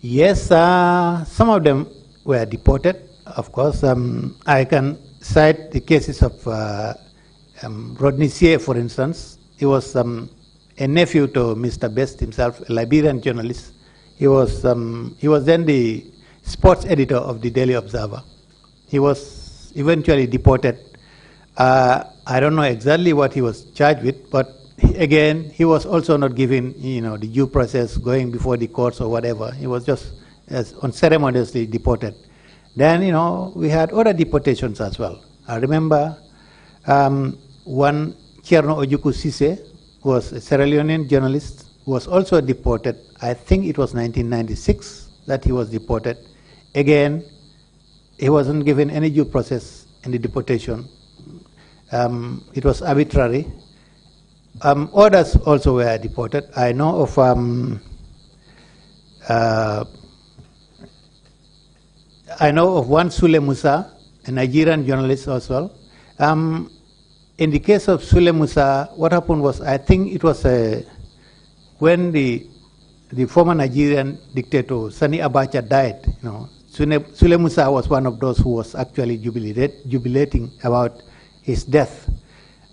Speaker 5: Yes, some of them were deported, of course. I can cite the cases of Rodney Sieh, for instance. He was a nephew to Mr. Best himself, a Liberian journalist. He was then the sports editor of the Daily Observer. He was eventually deported. I don't know exactly what he was charged with, but again, he was also not given, the due process going before the courts or whatever. He was just unceremoniously deported. Then, we had other deportations as well. I remember one Cherno Ojukwu Cissé, who was a Sierra Leonean journalist, who was also deported. I think it was 1996 that he was deported. Again, he wasn't given any due process in the deportation. It was arbitrary. Others also were deported. I know of one Sule Musa, a Nigerian journalist as well. In the case of Sule Musa, what happened was, I think it was when the former Nigerian dictator Sani Abacha died. Sule Musa was one of those who was actually jubilating about his death.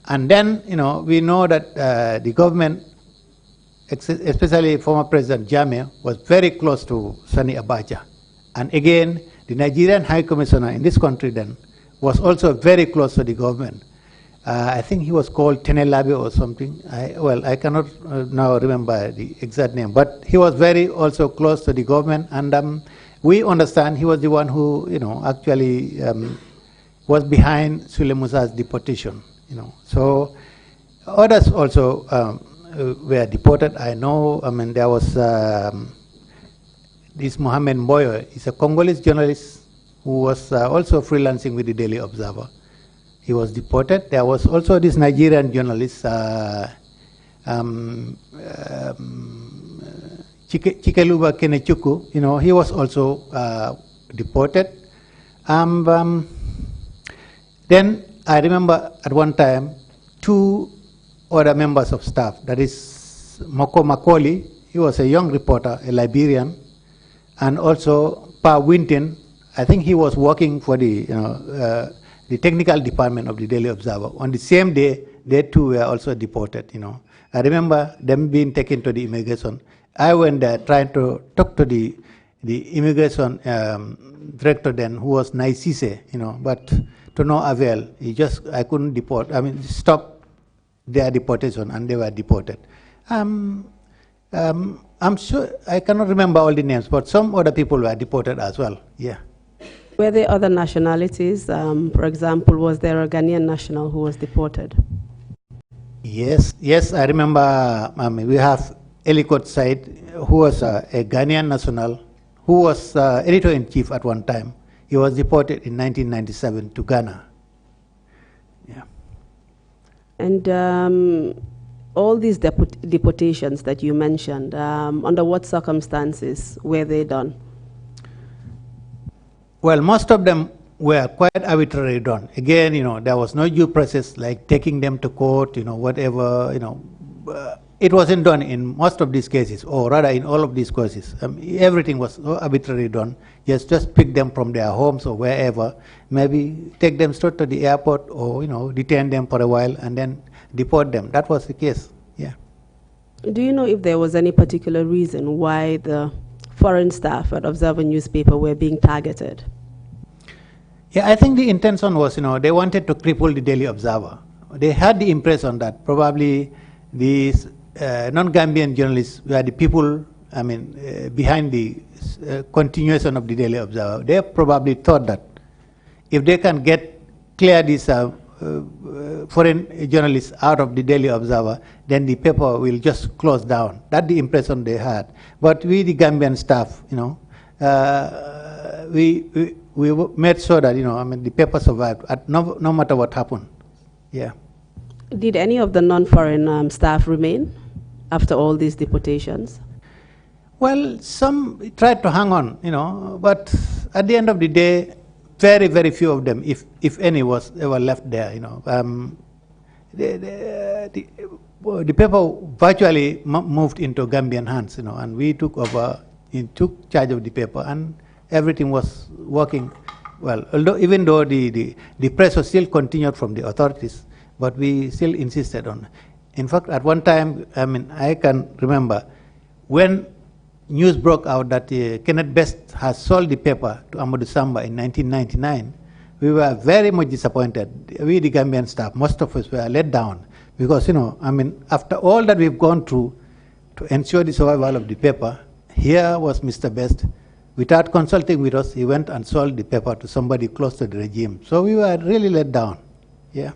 Speaker 5: And then, we know that the government, especially former President Jammeh, was very close to Sani Abacha. And again, the Nigerian High Commissioner in this country then was also very close to the government. I think he was called Tenelabe or something. I cannot now remember the exact name, but he was very also close to the government. And we understand he was the one who, actually was behind Sule Musa's deportation. So Others also were deported. I know, I mean, there was this Mohamed Mboyo. He's a Congolese journalist who was also freelancing with the Daily Observer. He was deported. There was also this Nigerian journalist, Chikeluba Kenechukwu. You know, he was also deported. Then I remember at one time, 2 other members of staff, that is Moko Makoli, he was a young reporter, a Liberian, and also Pa Winton, I think he was working for the, the technical department of the Daily Observer. On the same day, they too were also deported, I remember them being taken to the immigration. I went there trying to talk to the immigration director then, who was Naisise, but to no avail. I couldn't deport, stop their deportation, and they were deported. I'm sure, I cannot remember all the names, but some other people were deported as well, yeah.
Speaker 3: Were there other nationalities? For example, was there a Ghanaian national who was deported?
Speaker 5: Yes, I remember we have Ellicott Said, who was a Ghanaian national, who was editor-in-chief at one time. He was deported in 1997 to Ghana. Yeah.
Speaker 3: And all these deportations that you mentioned, under what circumstances were they done?
Speaker 5: Well, most of them were quite arbitrarily done. Again, there was no due process like taking them to court, whatever, it wasn't done in most of these cases, or rather in all of these cases. Everything was so arbitrarily done. Just pick them from their homes or wherever, maybe take them straight to the airport, or detain them for a while and then deport them. That was the case, yeah.
Speaker 3: Do you know if there was any particular reason why the foreign staff at Observer newspaper were being targeted?
Speaker 5: Yeah, I think the intention was, they wanted to cripple the Daily Observer. They had the impression that probably these non-Gambian journalists were the people, behind the continuation of the Daily Observer. They probably thought that if they can clear these foreign journalists out of the Daily Observer, then the paper will just close down. That's the impression they had. But we, the Gambian staff, we made sure that the paper survived no matter what happened. Yeah.
Speaker 3: Did any of the non-foreign staff remain after all these deportations?
Speaker 5: Well, some tried to hang on, but at the end of the day, very, very few of them, if any, was ever left there. The paper virtually moved into Gambian hands, and we took over, took charge of the paper, and everything was working well. Even though the press was still continued from the authorities, but we still insisted on. In fact, at one time, I can remember when news broke out that Kenneth Best has sold the paper to Amadou Samba in 1999, we were very much disappointed. We, the Gambian staff, most of us were let down because, after all that we've gone through to ensure the survival of the paper, here was Mr. Best. Without consulting with us, he went and sold the paper to somebody close to the regime. So we were really let down, yeah.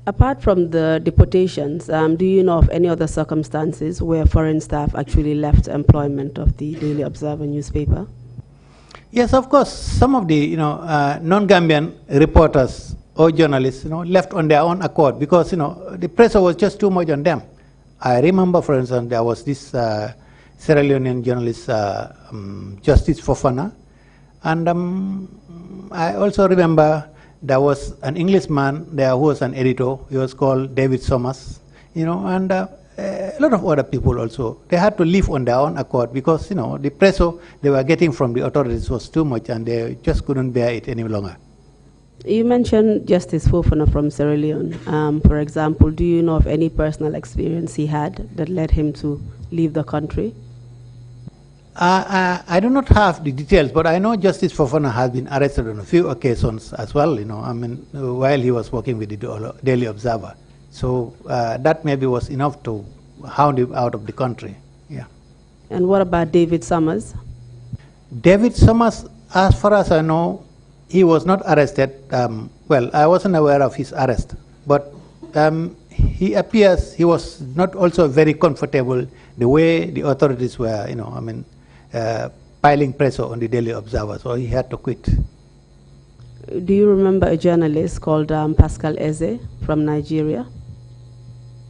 Speaker 3: Apart from the deportations, do you know of any other circumstances where foreign staff actually left employment of the Daily Observer newspaper?
Speaker 5: Yes, of course. Some of the non-Gambian reporters or journalists left on their own accord because the pressure was just too much on them. I remember, for instance, there was this Sierra Leonean journalist, Justice Fofana, and I also remember there was an Englishman there who was an editor. He was called David Somers, and a lot of other people also. They had to leave on their own accord because, the pressure they were getting from the authorities was too much and they just couldn't bear it any longer.
Speaker 3: You mentioned Justice Fofana from Sierra Leone. For example, do you know of any personal experience he had that led him to leave the country?
Speaker 5: I do not have the details, but I know Justice Fofana has been arrested on a few occasions as well, while he was working with the Daily Observer. So that maybe was enough to hound him out of the country, yeah.
Speaker 3: And what about David Somers?
Speaker 5: David Somers, as far as I know, he was not arrested. Well, I wasn't aware of his arrest, but he appears he was not also very comfortable the way the authorities were, piling pressure on the Daily Observer, so he had to quit.
Speaker 3: Do you remember a journalist called Pascal Eze from Nigeria?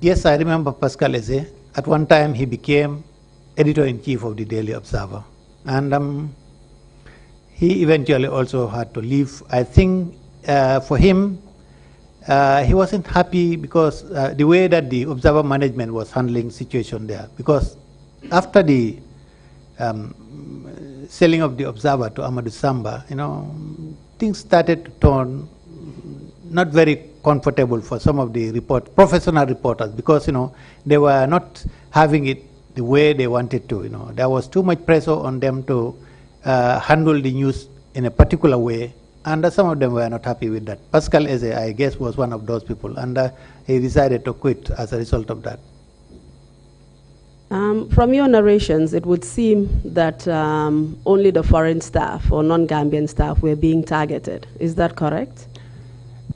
Speaker 5: Yes, I remember Pascal Eze. At one time, he became editor-in-chief of the Daily Observer, and he eventually also had to leave. I think for him, he wasn't happy because the way that the Observer management was handling situation there. Because after the selling of the Observer to Amadou Samba, things started to turn not very comfortable for some of the professional reporters, because they were not having it the way they wanted to. There was too much pressure on them to handle the news in a particular way, and some of them were not happy with that. Pascal Eze, I guess, was one of those people, and he decided to quit as a result of that.
Speaker 3: From your narrations, it would seem that only the foreign staff or non-Gambian staff were being targeted. Is that correct?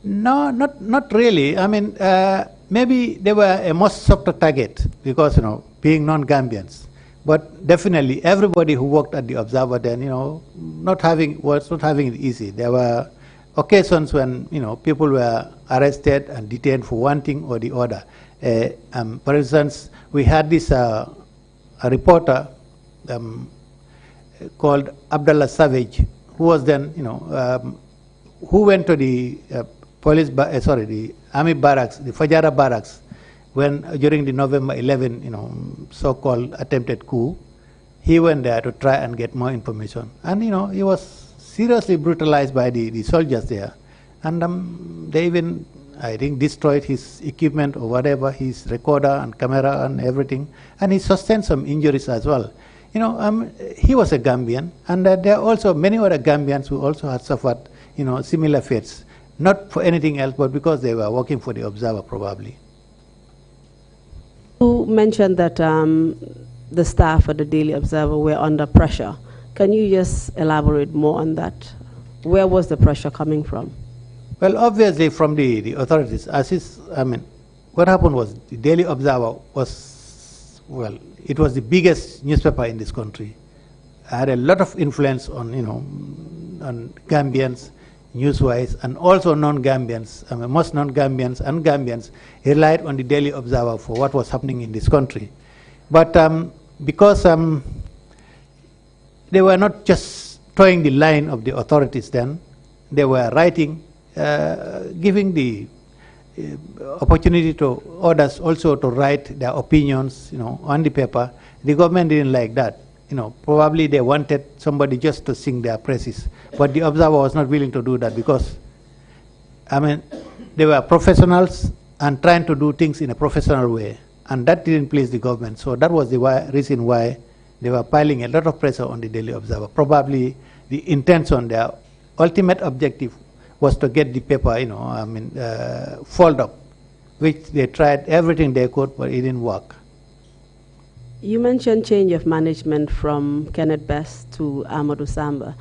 Speaker 5: No, not really. I mean, maybe they were a most softer target because, being non-Gambians. But definitely everybody who worked at the Observer then, was not having it easy. There were occasions when, people were arrested and detained for one thing or the other. For instance, we had this a reporter called Abdullah Savage, who was then, who went to the the army barracks, the Fajara barracks, when during the November 11, so-called attempted coup. He went there to try and get more information, and he was seriously brutalized by the soldiers there, and they even, I think, destroyed his equipment or whatever, his recorder and camera and everything, and he sustained some injuries as well. He was a Gambian, and there are also many other Gambians who also had suffered, similar fates, not for anything else, but because they were working for the Observer, probably.
Speaker 3: You mentioned that the staff at the Daily Observer were under pressure. Can you just elaborate more on that? Where was the pressure coming from?
Speaker 5: Well, obviously from the authorities. What happened was the Daily Observer was, it was the biggest newspaper in this country. It had a lot of influence on, on Gambians, news-wise, and also non-Gambians. Most non-Gambians and Gambians relied on the Daily Observer for what was happening in this country. But because they were not just towing the line of the authorities then, they were writing, giving the opportunity to others also to write their opinions, on the paper. The government didn't like that. Probably they wanted somebody just to sing their praises, but the Observer was not willing to do that because, they were professionals and trying to do things in a professional way, and that didn't please the government. So that was the reason why they were piling a lot of pressure on the Daily Observer. Probably the intention, their ultimate objective was to get the paper, folded up, which they tried everything they could, but it didn't work.
Speaker 3: You mentioned change of management from Kenneth Best to Amadou Samba,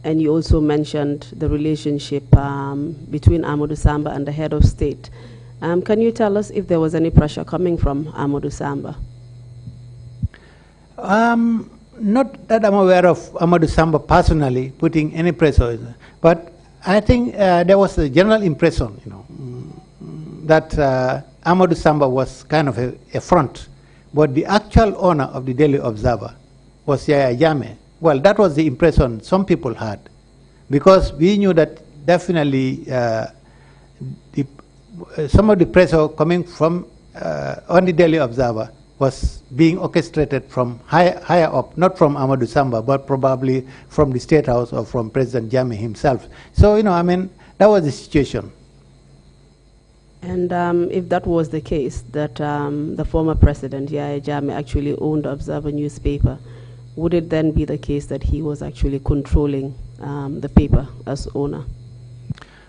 Speaker 3: and you also mentioned the relationship between Amadou Samba and the head of state. Can you tell us if there was any pressure coming from Amadou Samba?
Speaker 5: Not that I'm aware of Amadou Samba personally putting any pressure, but I think there was a general impression, that Amadou Samba was kind of a front. But the actual owner of the Daily Observer was Yaya Jammeh. Well, that was the impression some people had, because we knew that definitely some of the pressure coming from on the Daily Observer was being orchestrated from higher up, not from Amadou Samba, but probably from the State House or from President Jammeh himself. So, that was the situation.
Speaker 3: And if that was the case, that the former president, Yaya Jammeh, actually owned the Observer newspaper, would it then be the case that he was actually controlling the paper as owner?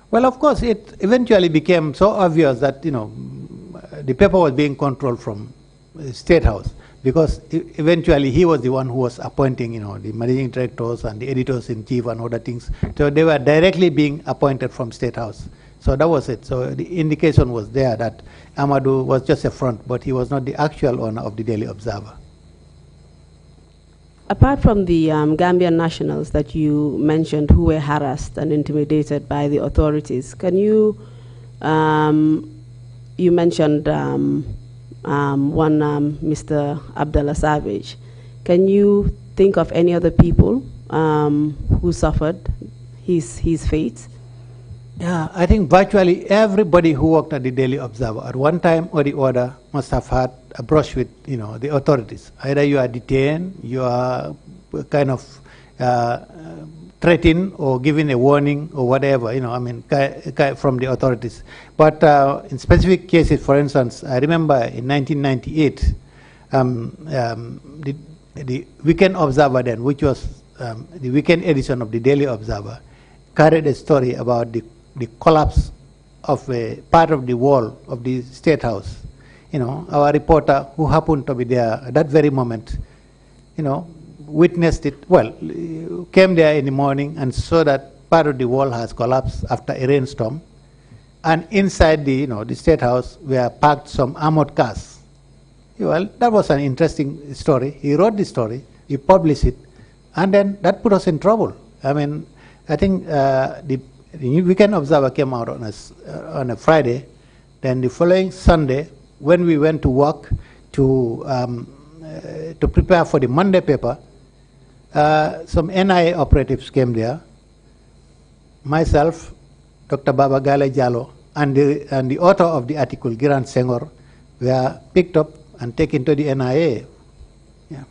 Speaker 5: Well, of course, it eventually became so obvious that, the paper was being controlled from the State House, because eventually he was the one who was appointing, the managing directors and the editors-in-chief and other things. So they were directly being appointed from State House. So that was it. So the indication was there that Amadou was just a front, but he was not the actual owner of the Daily Observer.
Speaker 3: Apart from the Gambian nationals that you mentioned who were harassed and intimidated by the authorities, can you, you mentioned one Mr. Abdallah Savage. Can you think of any other people who suffered his fate?
Speaker 5: Yeah, I think virtually everybody who worked at the Daily Observer at one time or the other must have had a brush with, the authorities. Either you are detained, you are kind of threatened or given a warning or whatever, from the authorities. But in specific cases, for instance, I remember in 1998, the Weekend Observer then, which was the weekend edition of the Daily Observer, carried a story about the collapse of a part of the wall of the State House. Our reporter, who happened to be there at that very moment, witnessed it, came there in the morning and saw that part of the wall has collapsed after a rainstorm. And inside the State House were parked some armored cars. Well, that was an interesting story. He wrote the story, he published it, and then that put us in trouble. I think the Weekend Observer came out on a Friday. Then the following Sunday, when we went to work to prepare for the Monday paper, some NIA operatives came there. Myself, Dr. Baba Gale Jawo, and the author of the article, Giran Senghor, were picked up and taken to the NIA. Yeah.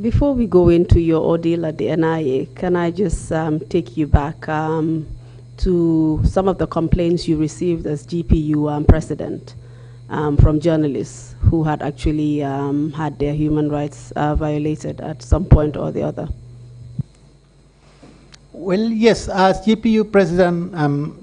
Speaker 3: Before we go into your ordeal at the NIA, can I just take you back to some of the complaints you received as GPU president from journalists who had actually had their human rights violated at some point or the other?
Speaker 5: Well, yes, as GPU president,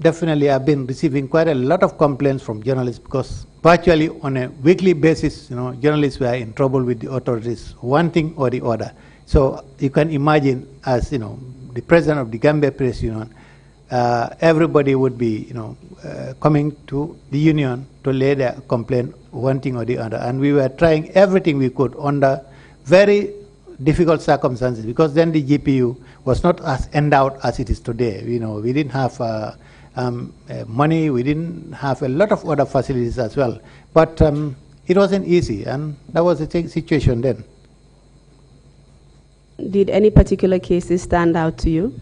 Speaker 5: definitely I've been receiving quite a lot of complaints from journalists because virtually on a weekly basis, journalists were in trouble with the authorities, one thing or the other. So you can imagine, as the president of the Gambia Press Union, everybody would be, coming to the union to lay their complaint, one thing or the other. And we were trying everything we could under very difficult circumstances because then the GPU was not as endowed as it is today. We didn't have money, we didn't have a lot of other facilities as well. But it wasn't easy, and that was the situation then.
Speaker 3: Did any particular cases stand out to you?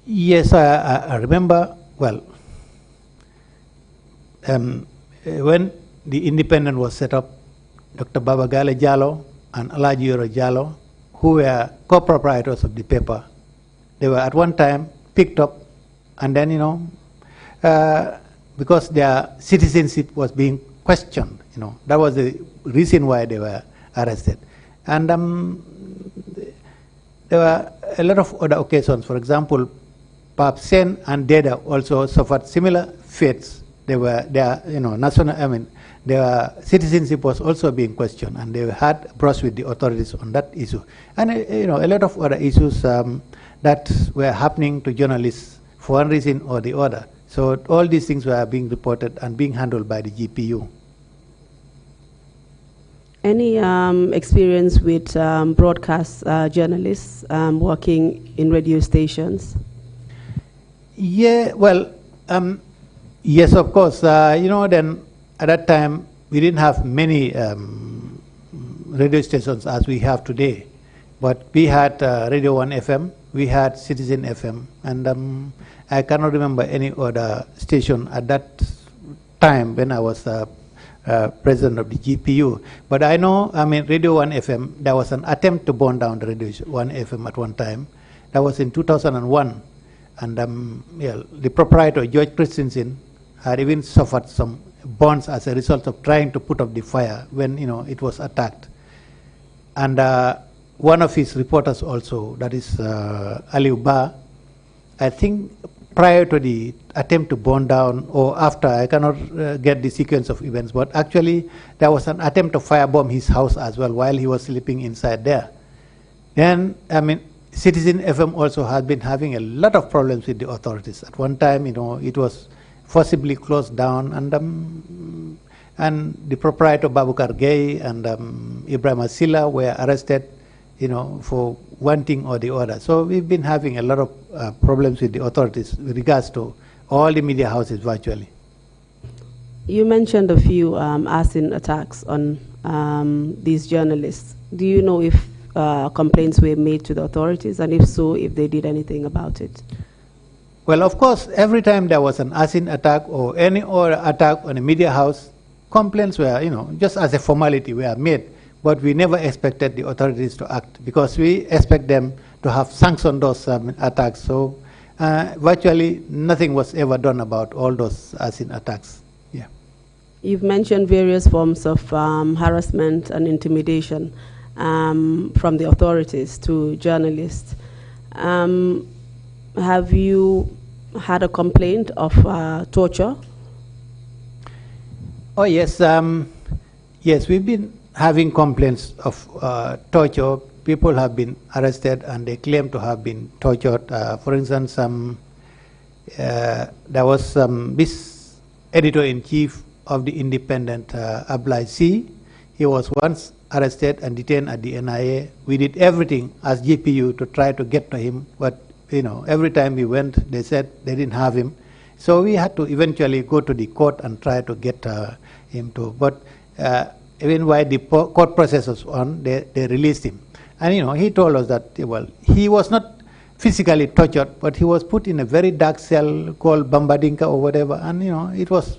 Speaker 5: Yes, I remember, when the Independent was set up, Dr. Baba Gale Jawo and Alaji Yoro Jallow, who were co-proprietors of the paper, they were at one time picked up, and then, because their citizenship was being questioned, that was the reason why they were arrested. And there were a lot of other occasions. For example, Pap Sen and Deda also suffered similar fates. They were their, their citizenship was also being questioned, and they had a brush with the authorities on that issue. And a lot of other issues that were happening to journalists for one reason or the other. So all these things were being reported and being handled by the GPU.
Speaker 3: Any experience with broadcast journalists working in radio stations?
Speaker 5: Yeah, well, yes, of course. Then at that time, we didn't have many radio stations as we have today. But we had Radio 1 FM, we had Citizen FM, and I cannot remember any other station at that time when I was president of the GPU. But I know, Radio 1 FM, there was an attempt to burn down the Radio 1 FM at one time. That was in 2001. And the proprietor, George Christensen, had even suffered some burns as a result of trying to put out the fire when, it was attacked. And one of his reporters also, that is Aliou Ba, I think prior to the attempt to burn down or after, I cannot get the sequence of events, but actually there was an attempt to firebomb his house as well while he was sleeping inside there. Then, Citizen FM also has been having a lot of problems with the authorities. At one time, it was forcibly closed down, and the proprietor Babukar Gay and Ibrahim Asila were arrested, for one thing or the other. So we've been having a lot of problems with the authorities with regards to all the media houses virtually.
Speaker 3: You mentioned a few arson attacks on these journalists. Do you know if complaints were made to the authorities, and if so, if they did anything about it?
Speaker 5: Well, of course, every time there was an arson attack or any other attack on a media house, complaints were, just as a formality, were made. But we never expected the authorities to act because we expect them to have sanctioned those attacks. So virtually nothing was ever done about all those arson attacks. Yeah.
Speaker 3: You've mentioned various forms of harassment and intimidation from the authorities to journalists. Have you had a complaint of torture?
Speaker 5: Oh, yes. Yes, we've been having complaints of torture. People have been arrested and they claim to have been tortured. For instance, there was this editor-in-chief of the Independent, Ablai C. He was once arrested and detained at the NIA. We did everything as GPU to try to get to him, but every time we went, they said they didn't have him. So we had to eventually go to the court and try to get him to. But even while the court process was on, they released him. And he told us that, well, he was not physically tortured, but he was put in a very dark cell called Bambadinka or whatever, and it was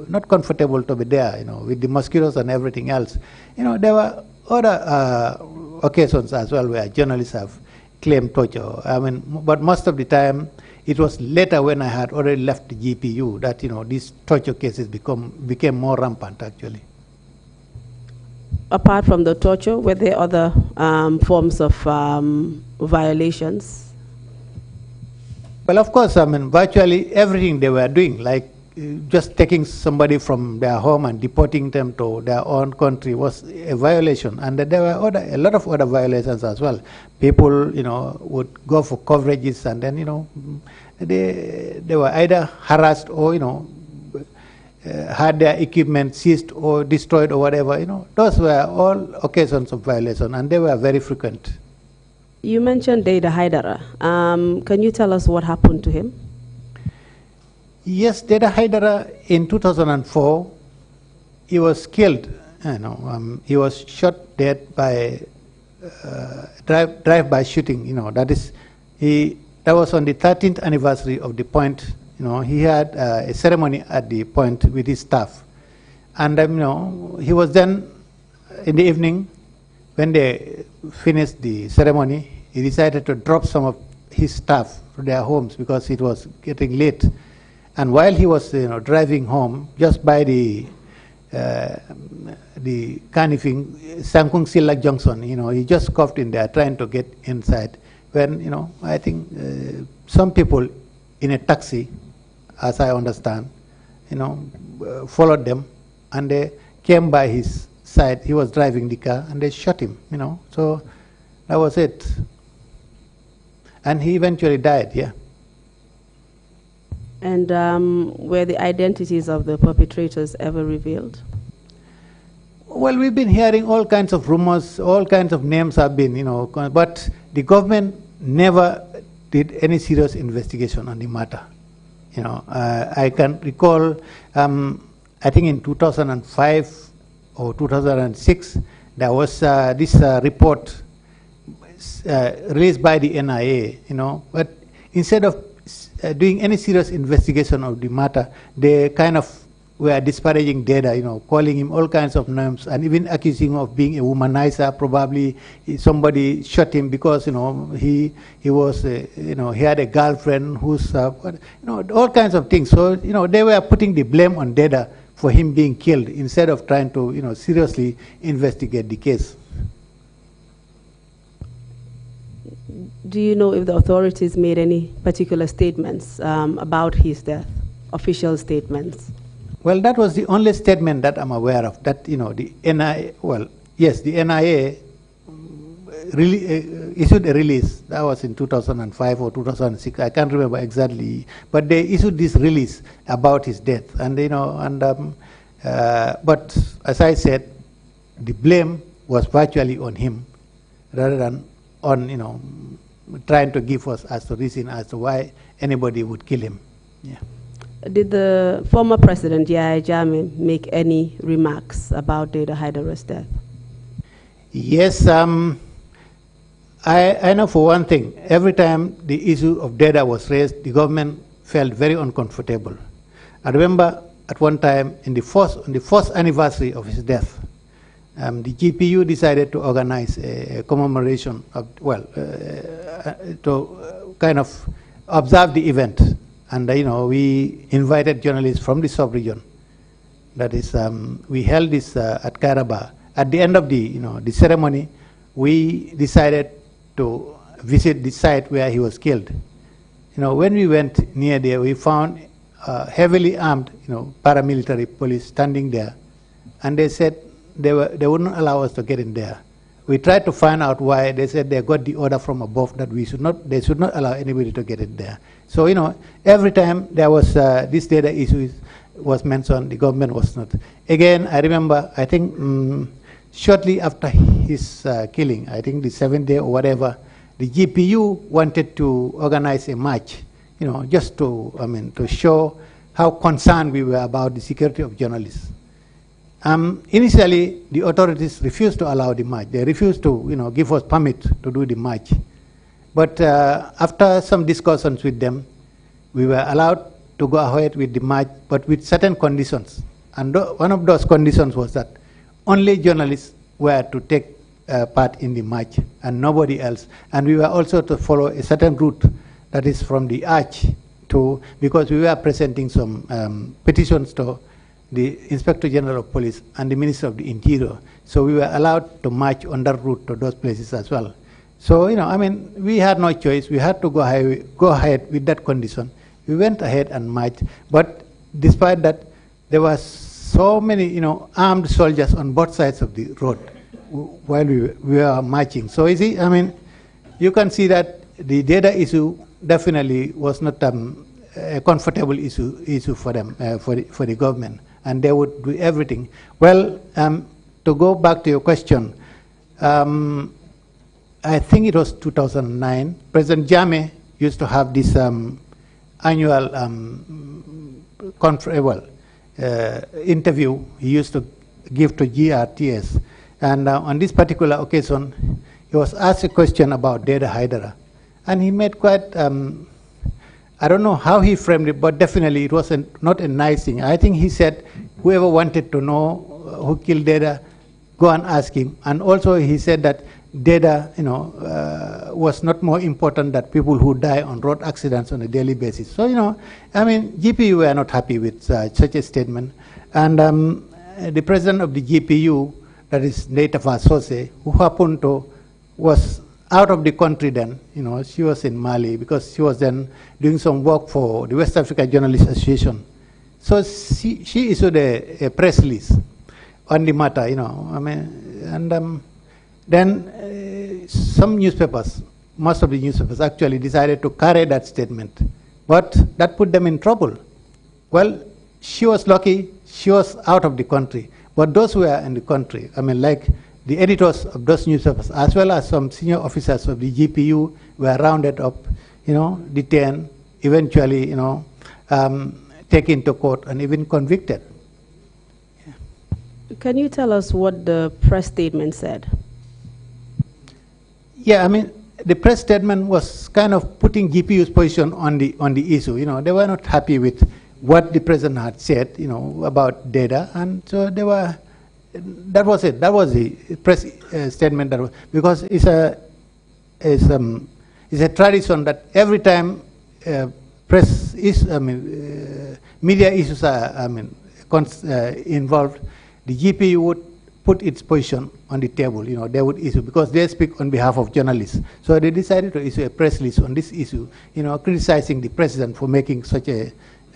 Speaker 5: not comfortable to be there, with the mosquitoes and everything else. There were other occasions as well where journalists have claimed torture. But most of the time, it was later when I had already left the GPU that these torture cases became more rampant actually.
Speaker 3: Apart from the torture, were there other forms of violations?
Speaker 5: Well, of course, virtually everything they were doing, like just taking somebody from their home and deporting them to their own country was a violation. And there were a lot of other violations as well. People, would go for coverages and then, they were either harassed or, had their equipment seized or destroyed or whatever. Those were all occasions of violation and they were very frequent.
Speaker 3: You mentioned Deda Haidara. Can you tell us what happened to him?
Speaker 5: Yes, Deda Haidara in 2004, he was killed. He was shot dead by drive-by shooting. That was on the 13th anniversary of the point. He had a ceremony at the point with his staff, and he was then in the evening when they finished the ceremony. He decided to drop some of his staff to their homes because it was getting late. And while he was driving home, just by the Kanifing Sangkung Silak Junction, he just coughed in there trying to get inside. When I think some people in a taxi, as I understand, followed them, and they came by his side. He was driving the car, and they shot him. So that was it. And he eventually died. Yeah.
Speaker 3: And were the identities of the perpetrators ever revealed?
Speaker 5: Well, we've been hearing all kinds of rumors, all kinds of names have been, but the government never did any serious investigation on the matter. I can recall, I think in 2005 or 2006, there was this report released by the NIA, but instead of doing any serious investigation of the matter, they kind of were disparaging Deda, calling him all kinds of names and even accusing him of being a womanizer. Probably somebody shot him because he was he had a girlfriend who's all kinds of things. So they were putting the blame on Deda for him being killed instead of trying to seriously investigate the case.
Speaker 3: Do you know if the authorities made any particular statements about his death, official statements?
Speaker 5: Well, that was the only statement that I'm aware of, that, the NIA, well, yes, the NIA really, issued a release. That was in 2005 or 2006. I can't remember exactly, but they issued this release about his death. And but as I said, the blame was virtually on him, rather than on trying to give us as the reason as to why anybody would kill him. Yeah.
Speaker 3: Did the former president, Yahya Jammeh, make any remarks about Deda Haidara's death?
Speaker 5: Yes, I know for one thing, every time the issue of Deda was raised, the government felt very uncomfortable. I remember at one time, on the first anniversary of his death, the GPU decided to organize a commemoration of, to kind of observe the event. And we invited journalists from the sub-region. That is, we held this at Kairaba. At the end of the ceremony, we decided to visit the site where he was killed. When we went near there, we found heavily armed, paramilitary police standing there, and they said they wouldn't allow us to get in there. We tried to find out why. They said they got the order from above that they should not allow anybody to get in there. So every time there was this data issue was mentioned, the government was not. Again, I remember, I think shortly after his killing, I think the 7th day or whatever, the GPU wanted to organize a march, just to show how concerned we were about the security of journalists. Initially, the authorities refused to allow the march. They refused to, give us permit to do the march. But after some discussions with them, we were allowed to go ahead with the march, but with certain conditions. And one of those conditions was that only journalists were to take part in the march and nobody else. And we were also to follow a certain route, that is from the arch to, because we were presenting some petitions to the Inspector General of Police and the Minister of the Interior. So we were allowed to march on that route to those places as well. So, we had no choice. We had to go ahead with that condition. We went ahead and marched. But despite that, there were so many, armed soldiers on both sides of the road while we were marching. So, you see, you can see that the data issue definitely was not a comfortable issue for them, for the government. And they would do everything. Well, to go back to your question, I think it was 2009, President Jammeh used to have this annual interview he used to give to GRTS. And on this particular occasion, he was asked a question about Deda Haidara. And he made quite, I don't know how he framed it, but definitely it was not a nice thing. I think he said, whoever wanted to know who killed Deda, go and ask him. And also he said that Deda, was not more important than people who die on road accidents on a daily basis. So, GPU were not happy with such a statement. And the president of the GPU, that is Netafa Sose, who happened to, was out of the country then, she was in Mali because she was then doing some work for the West Africa Journalists Association. So she issued a press release on the matter, and then some newspapers, most of the newspapers actually decided to carry that statement, but that put them in trouble. Well, she was lucky, she was out of the country, but those who were in the country, like the editors of those newspapers, as well as some senior officers of the GPU were rounded up, detained, eventually, taken to court and even convicted. Yeah.
Speaker 3: Can you tell us what the press statement said?
Speaker 5: Yeah, the press statement was kind of putting GPU's position on the issue. They were not happy with what the president had said, about data, and so they were. That was it. That was the press statement. That was, because it's a tradition that every time press is, media issues are, involved, the GPU would put its position on the table. They would issue, because they speak on behalf of journalists. So they decided to issue a press release on this issue, criticizing the president for making such a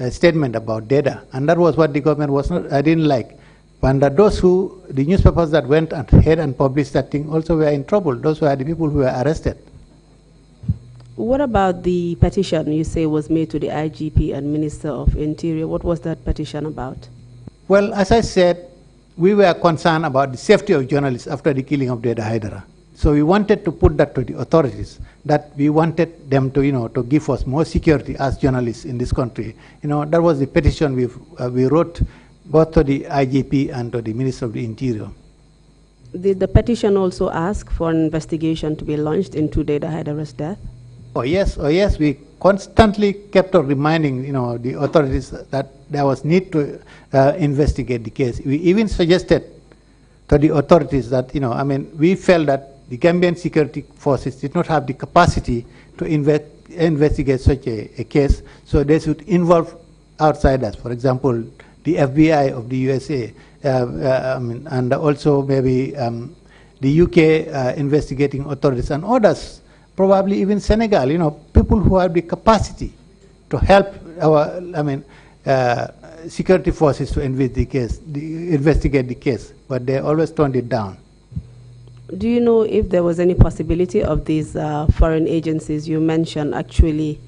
Speaker 5: statement about data. And that was what the government was not, didn't like. And the newspapers that went ahead and published that thing also were in trouble. Those were the people who were arrested.
Speaker 3: What about the petition you say was made to the IGP and Minister of Interior? What was that petition about?
Speaker 5: Well, as I said, we were concerned about the safety of journalists after the killing of Deda Haidara. So we wanted to put that to the authorities, that we wanted them to, to give us more security as journalists in this country. That was the petition we wrote both to the IGP and to the Minister of the Interior.
Speaker 3: Did the petition also ask for an investigation to be launched into Deda Haidara's death?
Speaker 5: Oh yes, we constantly kept on reminding, the authorities that there was need to investigate the case. We even suggested to the authorities that, we felt that the Gambian security forces did not have the capacity to investigate such a case, so they should involve outsiders, for example, the FBI of the USA, and also maybe the UK investigating authorities and others. Probably even Senegal, people who have the capacity to help our, security forces to investigate the case, but they always turned it down.
Speaker 3: Do you know if there was any possibility of these foreign agencies you mentioned actually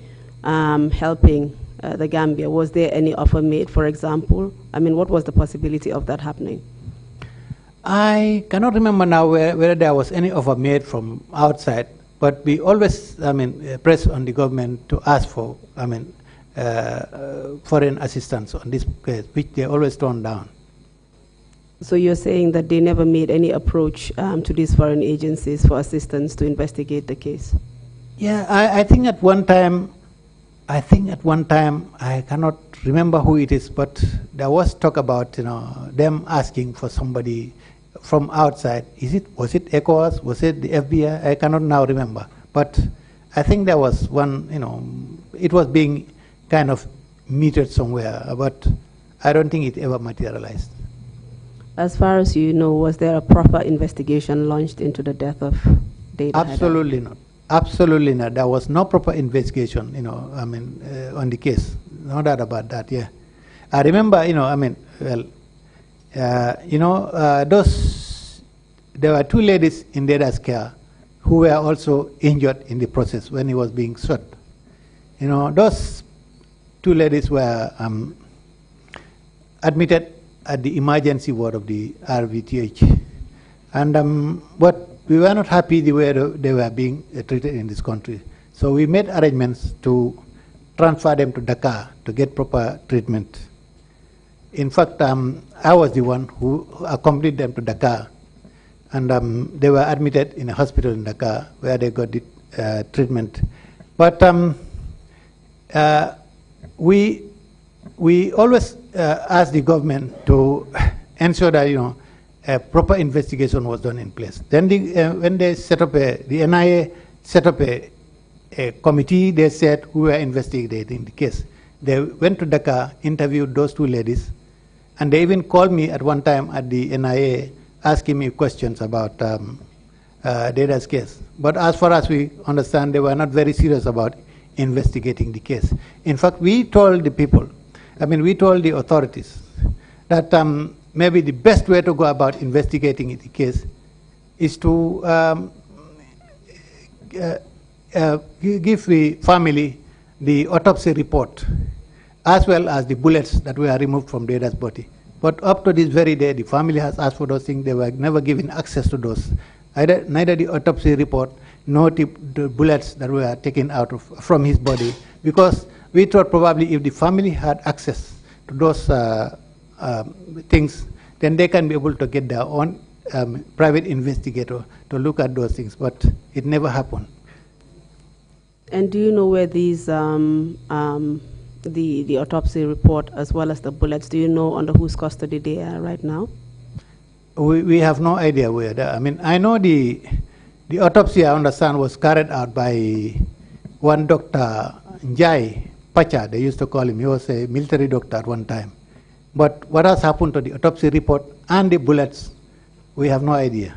Speaker 3: helping the Gambia? Was there any offer made, for example? What was the possibility of that happening?
Speaker 5: I cannot remember now whether there was any offer made from outside. But we always, press on the government to ask for, foreign assistance on this case, which they always turn down.
Speaker 3: So you're saying that they never made any approach to these foreign agencies for assistance to investigate the case?
Speaker 5: Yeah, I think at one time, I cannot remember who it is, but there was talk about, them asking for somebody from outside. Was it ECOWAS? Was it the FBI? I cannot now remember. But I think there was one, it was being kind of metered somewhere, but I don't think it ever materialized.
Speaker 3: As far as you know, was there a proper investigation launched into the death of Deda Haidara?
Speaker 5: Absolutely not. Absolutely not. There was no proper investigation, on the case. No doubt about that, yeah. I remember, there were two ladies in Deda's care who were also injured in the process when he was being shot. Those two ladies were admitted at the emergency ward of the RVTH. And but we were not happy the way they were being treated in this country. So we made arrangements to transfer them to Dakar to get proper treatment. In fact, I was the one who accompanied them to Dakar, and they were admitted in a hospital in Dakar where they got the treatment. But we always asked the government to ensure that a proper investigation was done in place. Then when they set up the NIA set up a committee, they said who were investigating the case. They went to Dakar, interviewed those two ladies, and they even called me at one time at the NIA asking me questions about Deda's case. But as far as we understand, they were not very serious about investigating the case. In fact, we told the people, we told the authorities that maybe the best way to go about investigating the case is to give the family the autopsy report, as well as the bullets that were removed from Deda's body. But up to this very day, the family has asked for those things. They were never given access to those. Neither the autopsy report nor the bullets that were taken out from his body, because we thought probably if the family had access to those things, then they can be able to get their own private investigator to look at those things. But it never happened.
Speaker 3: And do you know where these the autopsy report as well as the bullets, do you know under whose custody they are right now?
Speaker 5: We have no idea where they are. I know the autopsy, I understand, was carried out by one Dr. Njai Pacha, they used to call him. He was a military doctor at one time. But what has happened to the autopsy report and the bullets, we have no idea.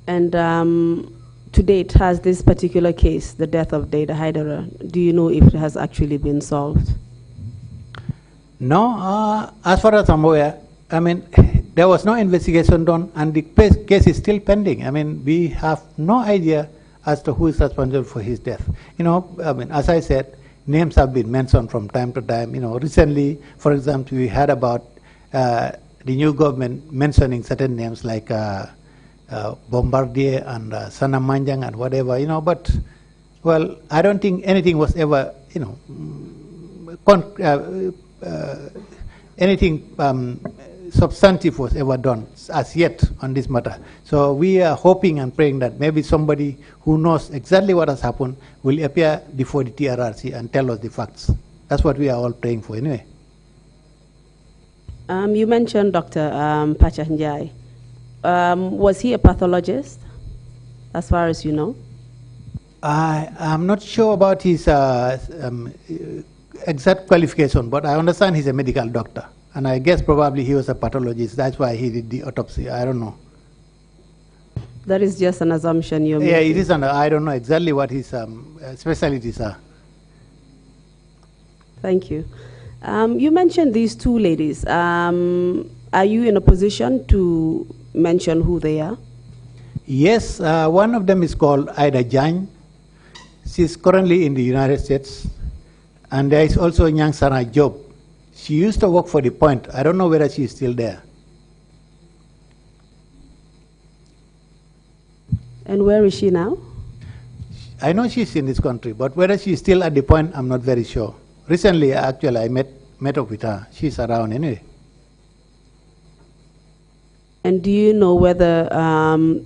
Speaker 3: And to date, has this particular case, the death of Deda Haidara, do you know if it has actually been solved?
Speaker 5: No, as far as I'm aware, there was no investigation done, and the case is still pending. I mean, we have no idea as to who is responsible for his death. You know, I mean, as I said, names have been mentioned from time to time. You know, recently, for example, we heard about the new government mentioning certain names like Bombardier and Sana Manjang and whatever, you know, but, well, I don't think anything was ever, you know, anything substantive was ever done as yet on this matter. So we are hoping and praying that maybe somebody who knows exactly what has happened will appear before the TRRC and tell us the facts. That's what we are all praying for anyway.
Speaker 3: You mentioned Dr. Pacha Njai. Was he a pathologist, as far as you know?
Speaker 5: I'm not sure about his exact qualification, but I understand he's a medical doctor. And I guess probably he was a pathologist. That's why he did the autopsy. I don't know.
Speaker 3: That is just an assumption you're making.
Speaker 5: Yeah, it is. I don't know exactly what his specialties are.
Speaker 3: Thank you. You mentioned these two ladies. Are you in a position to mention who they are?
Speaker 5: Yes, one of them is called Ida Jang. She's currently in the United States. And there is also Nyang Sana Job. She used to work for The Point. I don't know whether she is still there.
Speaker 3: And where is she now?
Speaker 5: I know she's in this country, but whether she's still at The Point, I'm not very sure. Recently, actually, I met up with her. She's around anyway.
Speaker 3: And do you know whether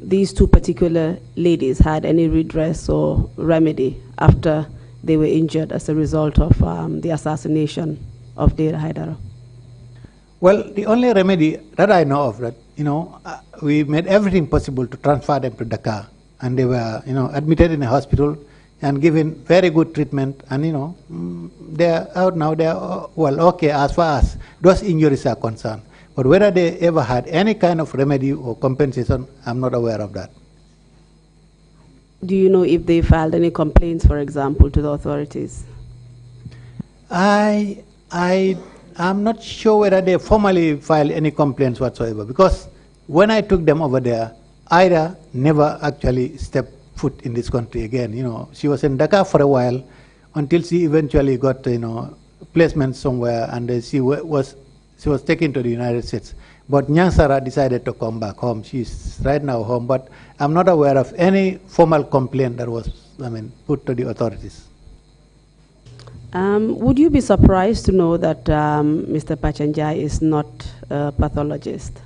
Speaker 3: these two particular ladies had any redress or remedy after they were injured as a result of the assassination of Deda Haidara?
Speaker 5: Well, the only remedy that I know of, that, you know, we made everything possible to transfer them to Dakar, and they were, you know, admitted in a hospital and given very good treatment, and, you know, they're out now. They're, well, okay as far as those injuries are concerned. But whether they ever had any kind of remedy or compensation, I'm not aware of that.
Speaker 3: Do you know if they filed any complaints, for example, to the authorities?
Speaker 5: I'm not sure whether they formally filed any complaints whatsoever, because when I took them over there, Ida never actually stepped foot in this country again. You know, she was in Dhaka for a while until she eventually got, you know, placement somewhere, and she was taken to the United States. But Nyansara decided to come back home. She's right now home, but I'm not aware of any formal complaint that was, put to the authorities.
Speaker 3: Would you be surprised to know that Mr. Pachanjai is not a pathologist?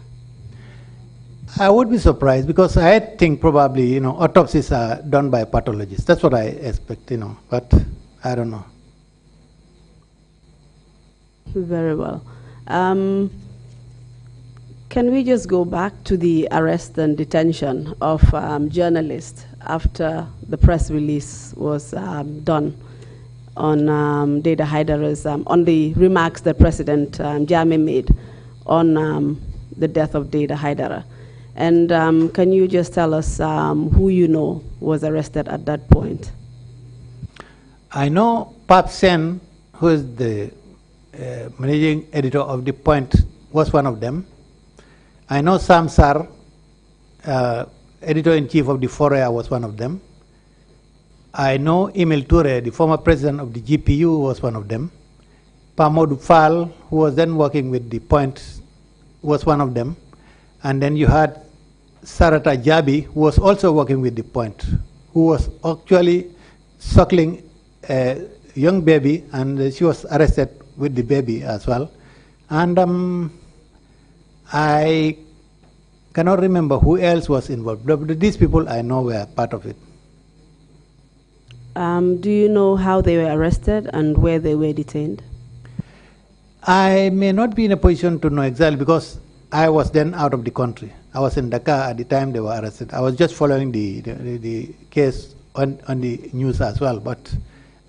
Speaker 5: I would be surprised, because I think probably, you know, autopsies are done by pathologists. That's what I expect, you know, but I don't know.
Speaker 3: Very well. Can we just go back to the arrest and detention of journalists after the press release was done on Deda Haidara's, on the remarks that President Jammeh made on the death of Deda Haidara? And can you just tell us who you know was arrested at that point?
Speaker 5: I know Pap Sen, who is the managing editor of The Point, was one of them. I know Sam Sar, editor-in-chief of the Forea, was one of them. I know Emil Toure, the former president of the GPU, was one of them. Pamodu Fall, who was then working with The Point, was one of them. And then you had Sarata Jabi, who was also working with The Point, who was actually suckling a young baby, and she was arrested with the baby as well. And I cannot remember who else was involved. But these people I know were part of it.
Speaker 3: Do you know how they were arrested and where they were detained?
Speaker 5: I may not be in a position to know exactly, because I was then out of the country. I was in Dhaka at the time they were arrested. I was just following the case on the news as well, but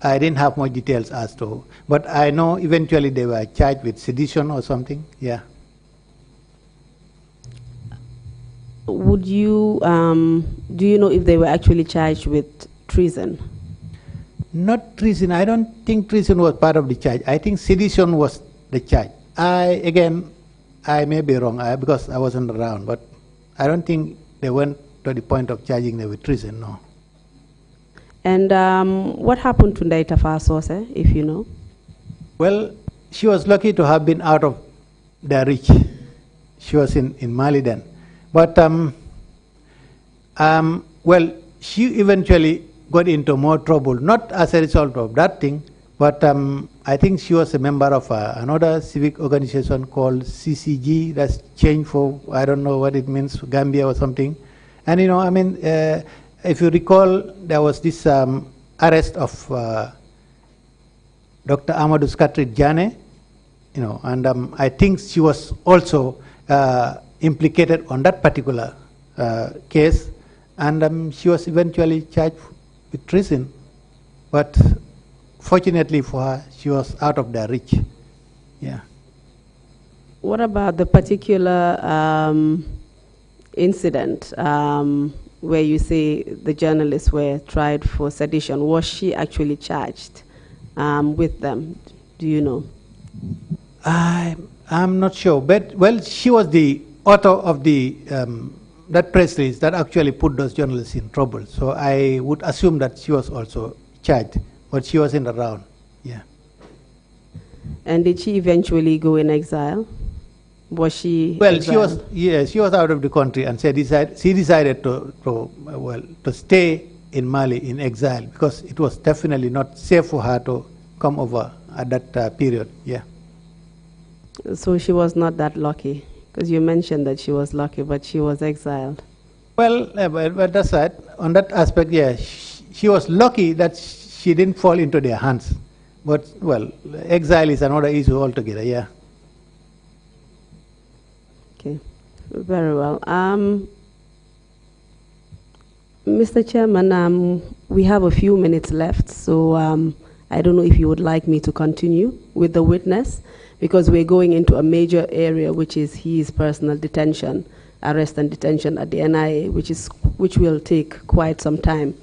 Speaker 5: I didn't have more details as to. But I know eventually they were charged with sedition or something. Yeah.
Speaker 3: Would you do you know if they were actually charged with treason?
Speaker 5: Not treason. I don't think treason was part of the charge. I think sedition was the charge. Again, I may be wrong because I wasn't around, but I don't think they went to the point of charging them with treason, no.
Speaker 3: And what happened to Ndaita Fasose, if you know?
Speaker 5: Well, she was lucky to have been out of their reach. She was in Mali then. But, well, she eventually got into more trouble, not as a result of that thing, but I think she was a member of another civic organization called CCG, that's Change for, I don't know what it means, Gambia or something. And, you know, I mean, if you recall, there was this arrest of Dr. Amadou Skatrit Jane, you know, and I think she was also implicated on that particular case, and she was eventually charged with treason. But fortunately for her, she was out of their reach. Yeah.
Speaker 3: What about the particular incident where you say the journalists were tried for sedition? Was she actually charged with them? Do you know?
Speaker 5: I'm not sure, but well, she was the author of the that press release that actually put those journalists in trouble. So I would assume that she was also charged, but she wasn't around. Yeah.
Speaker 3: And did she eventually go in exile? Was she?
Speaker 5: Well,
Speaker 3: exiled?
Speaker 5: she was out of the country, and she decided to stay in Mali in exile because it was definitely not safe for her to come over at that period. Yeah.
Speaker 3: So she was not that lucky, because you mentioned that she was lucky, but she was exiled.
Speaker 5: Well, but that's right. On that aspect, yeah, she was lucky that she didn't fall into their hands. But, well, exile is another issue altogether, yeah.
Speaker 3: Okay, very well. Mr. Chairman, we have a few minutes left, so I don't know if you would like me to continue with the witness, because we're going into a major area, which is his personal detention, arrest and detention at the NIA, which will take quite some time.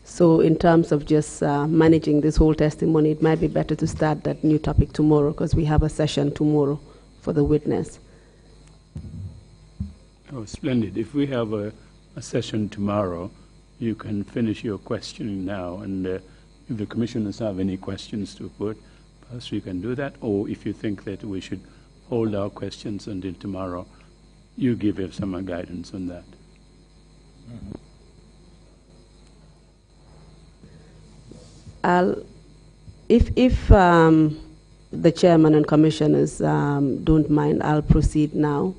Speaker 3: So in terms of just managing this whole testimony, it might be better to start that new topic tomorrow, because we have a session tomorrow for the witness.
Speaker 1: Oh, splendid. If we have a session tomorrow, you can finish your questioning now, and if the commissioners have any questions to put, perhaps we can do that, or if you think that we should hold our questions until tomorrow, you give us some guidance on that.
Speaker 3: If the chairman and commissioners don't mind, I'll proceed now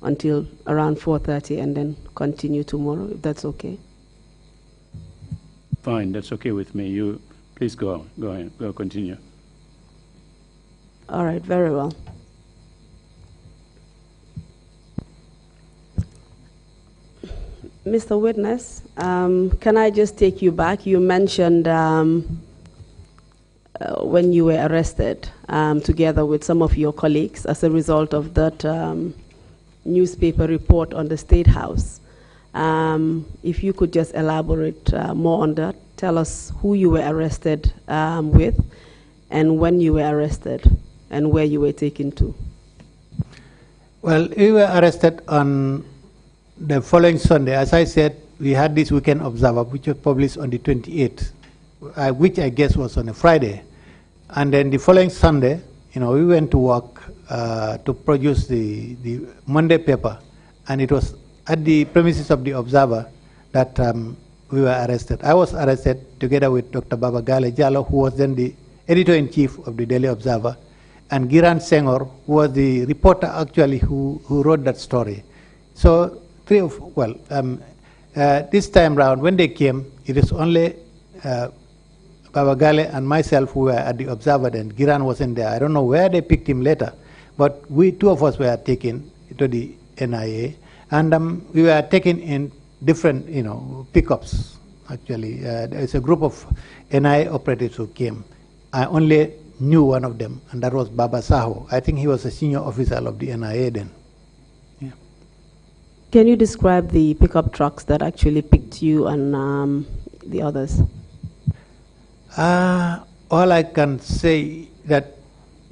Speaker 3: until around 4:30 and then continue tomorrow, if that's okay.
Speaker 1: Fine, that's okay with me. You please go ahead, continue.
Speaker 3: All right, very well. Mr. Witness, can I just take you back? You mentioned when you were arrested together with some of your colleagues as a result of that newspaper report on the State House. If you could just elaborate more on that, tell us who you were arrested with and when you were arrested and where you were taken to.
Speaker 5: Well, we were arrested on the following Sunday. As I said, we had this Weekend Observer, which was published on the 28th, which I guess was on a Friday. And then the following Sunday, you know, we went to work to produce the Monday paper, and it was at the premises of the Observer that we were arrested. I was arrested together with Dr. Baba Gale Jawo, who was then the editor-in-chief of the Daily Observer, and Giran Senghor, who was the reporter actually who wrote that story. So this time round, when they came, it is only Baba Gale and myself who were at the Observer then. Giran wasn't there. I don't know where they picked him later, but two of us were taken to the NIA, and we were taken in different, pickups. Actually, there's a group of NIA operatives who came. I only knew one of them, and that was Baba Saho. I think he was a senior officer of the NIA then. Yeah.
Speaker 3: Can you describe the pickup trucks that actually picked you and the others?
Speaker 5: All I can say that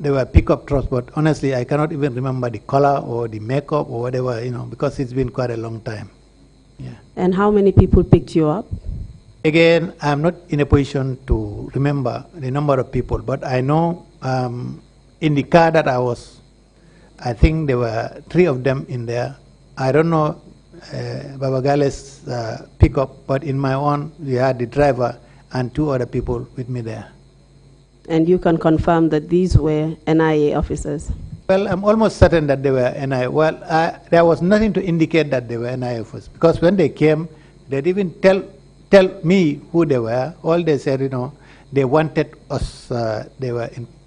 Speaker 5: they were pickup trucks, but honestly, I cannot even remember the color or the makeup or whatever, because it's been quite a long time. Yeah.
Speaker 3: And how many people picked you up?
Speaker 5: Again, I'm not in a position to remember the number of people, but I know in the car that I was, I think there were 3 of them in there. I don't know Baba Gale's pickup, but in my own, we had the driver and 2 other people with me there.
Speaker 3: And you can confirm that these were NIA officers?
Speaker 5: Well, I'm almost certain that they were NIA. Well, there was nothing to indicate that they were NIA officers, because when they came, they didn't even tell me who they were. All they said, they wanted us,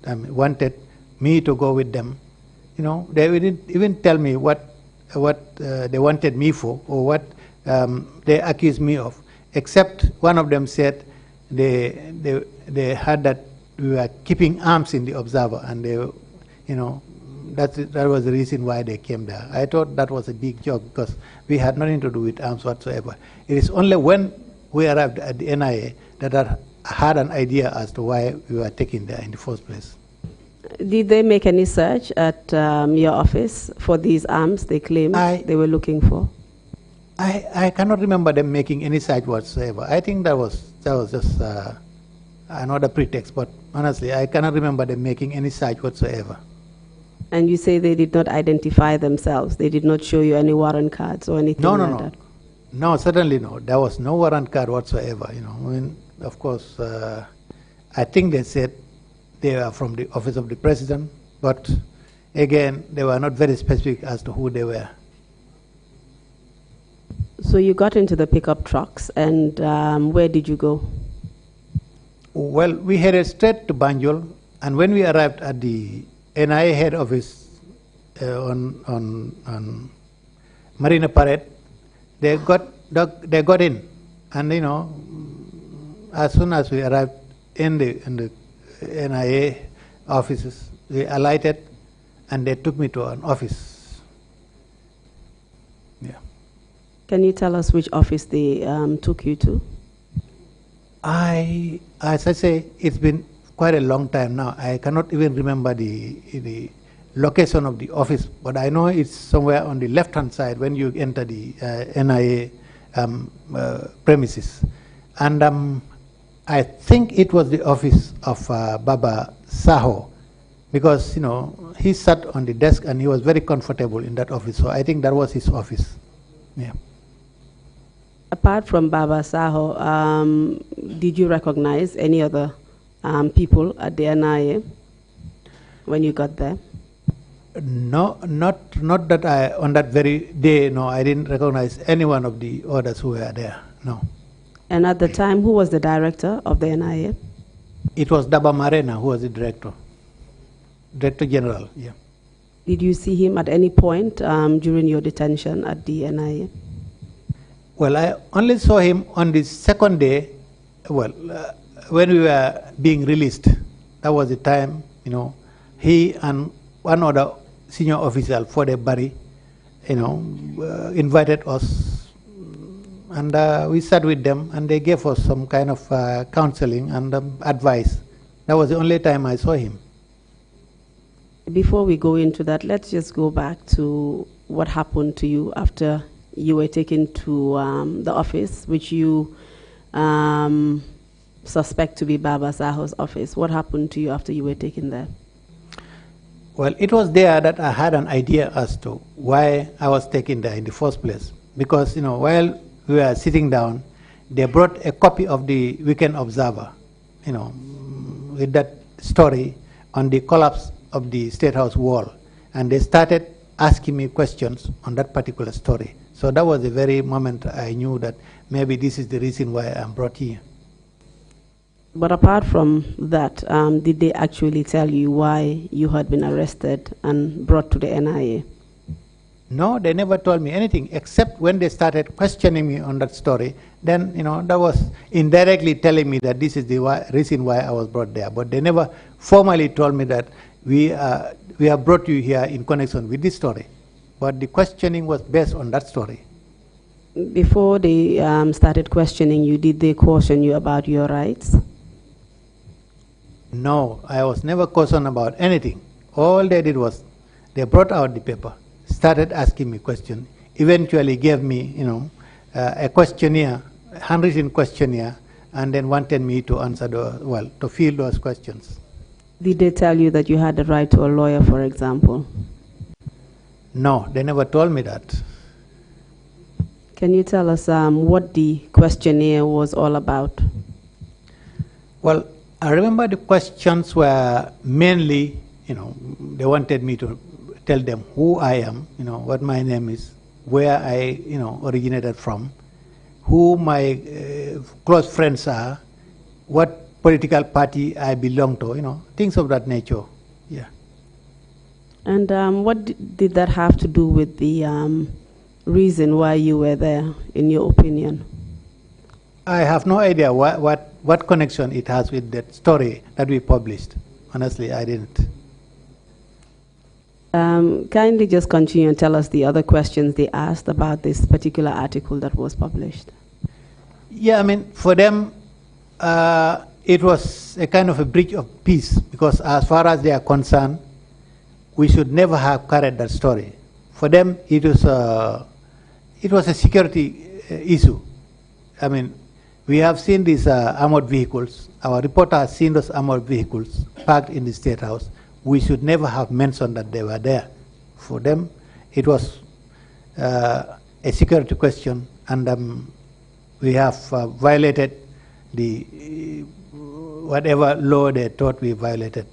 Speaker 5: wanted me to go with them. They didn't even tell me what they wanted me for or what they accused me of, except one of them said they had that we were keeping arms in the Observer, and they, that was the reason why they came there. I thought that was a big joke, because we had nothing to do with arms whatsoever. It is only when we arrived at the NIA that I had an idea as to why we were taken there in the first place.
Speaker 3: Did they make any search at your office for these arms they claimed they were looking for?
Speaker 5: I cannot remember them making any search whatsoever. I think that was just another pretext, but honestly, I cannot remember them making any search whatsoever.
Speaker 3: And you say they did not identify themselves? They did not show you any warrant cards or anything like that?
Speaker 5: No, certainly no. There was no warrant card whatsoever. Of course, I think they said they are from the office of the president, but again, they were not very specific as to who they were.
Speaker 3: So you got into the pickup trucks, and where did you go?
Speaker 5: Well, we headed straight to Banjul, and when we arrived at the NIA head office on Marina Parade, they got in, and as soon as we arrived in the NIA offices, we alighted, and they took me to an office. Yeah.
Speaker 3: Can you tell us which office they took you to?
Speaker 5: As I say, it's been quite a long time now. I cannot even remember the location of the office, but I know it's somewhere on the left-hand side when you enter the NIA premises. And I think it was the office of Baba Saho, because, he sat on the desk and he was very comfortable in that office. So I think that was his office. Yeah.
Speaker 3: Apart from Baba Saho, did you recognize any other people at the NIA when you got there?
Speaker 5: No, not that on that very day, no, I didn't recognize any one of the others who were there, no.
Speaker 3: And at the time, who was the director of the NIA?
Speaker 5: It was Daba Marena who was the director general, yeah.
Speaker 3: Did you see him at any point during your detention at the NIA?
Speaker 5: Well, I only saw him on the second day, when we were being released. That was the time, he and one other senior official for the Barry, invited us, and we sat with them, and they gave us some kind of counseling and advice. That was the only time I saw him.
Speaker 3: Before we go into that, let's just go back to what happened to you after you were taken to the office, which you suspect to be Baba Saho's office. What happened to you after you were taken there?
Speaker 5: Well, it was there that I had an idea as to why I was taken there in the first place. Because, while we were sitting down, they brought a copy of the Weekend Observer, with that story on the collapse of the State House wall. And they started asking me questions on that particular story. So that was the very moment I knew that maybe this is the reason why I'm brought here.
Speaker 3: But apart from that, did they actually tell you why you had been arrested and brought to the NIA?
Speaker 5: No, they never told me anything, except when they started questioning me on that story. Then, that was indirectly telling me that this is the reason why I was brought there. But they never formally told me that we have brought you here in connection with this story. But the questioning was based on that story.
Speaker 3: Before they started questioning you, did they caution you about your rights?
Speaker 5: No, I was never cautioned about anything. All they did was they brought out the paper, started asking me questions, eventually gave me, a questionnaire, handwritten questionnaire, and then wanted me to answer to fill those questions.
Speaker 3: Did they tell you that you had the right to a lawyer, for example?
Speaker 5: No, they never told me that.
Speaker 3: Can you tell us what the questionnaire was all about?
Speaker 5: Well, I remember the questions were mainly, they wanted me to tell them who I am, what my name is, where I, originated from, who my close friends are, what political party I belong to, things of that nature. Yeah.
Speaker 3: And what did that have to do with the reason why you were there, in your opinion?
Speaker 5: I have no idea what connection it has with that story that we published. Honestly, I didn't.
Speaker 3: Kindly just continue and tell us the other questions they asked about this particular article that was published.
Speaker 5: Yeah, for them, it was a kind of a breach of peace, because as far as they are concerned, we should never have carried that story. For them, it was a security issue. We have seen these armored vehicles. Our reporter has seen those armored vehicles parked in the State House. We should never have mentioned that they were there. For them, it was a security question, and we have violated the whatever law they thought we violated.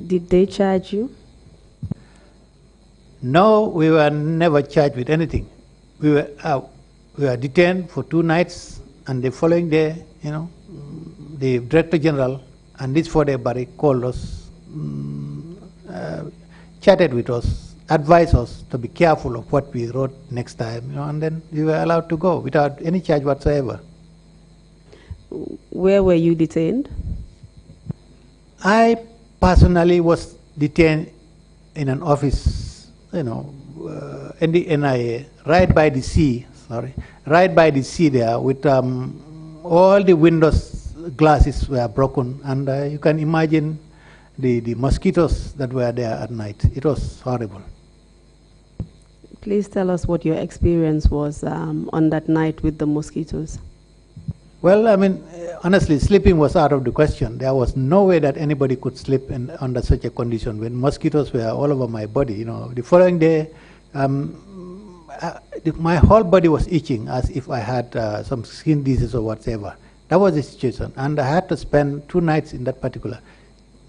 Speaker 3: Did they charge you?
Speaker 5: No, we were never charged with anything. We were detained for 2 nights, and the following day, the Director General and this 4-day barrack called us, chatted with us, advised us to be careful of what we wrote next time, and then we were allowed to go without any charge whatsoever.
Speaker 3: Where were you detained?
Speaker 5: I personally was detained in an office, in the NIA, right by the sea, there, with all the windows glasses were broken, and you can imagine the mosquitoes that were there at night. It was horrible.
Speaker 3: Please tell us what your experience was on that night with the mosquitoes.
Speaker 5: Well, honestly, sleeping was out of the question. There was no way that anybody could sleep under such a condition when mosquitoes were all over my body. The following day, my whole body was itching as if I had some skin disease or whatever. That was the situation, and I had to spend 2 nights in that particular.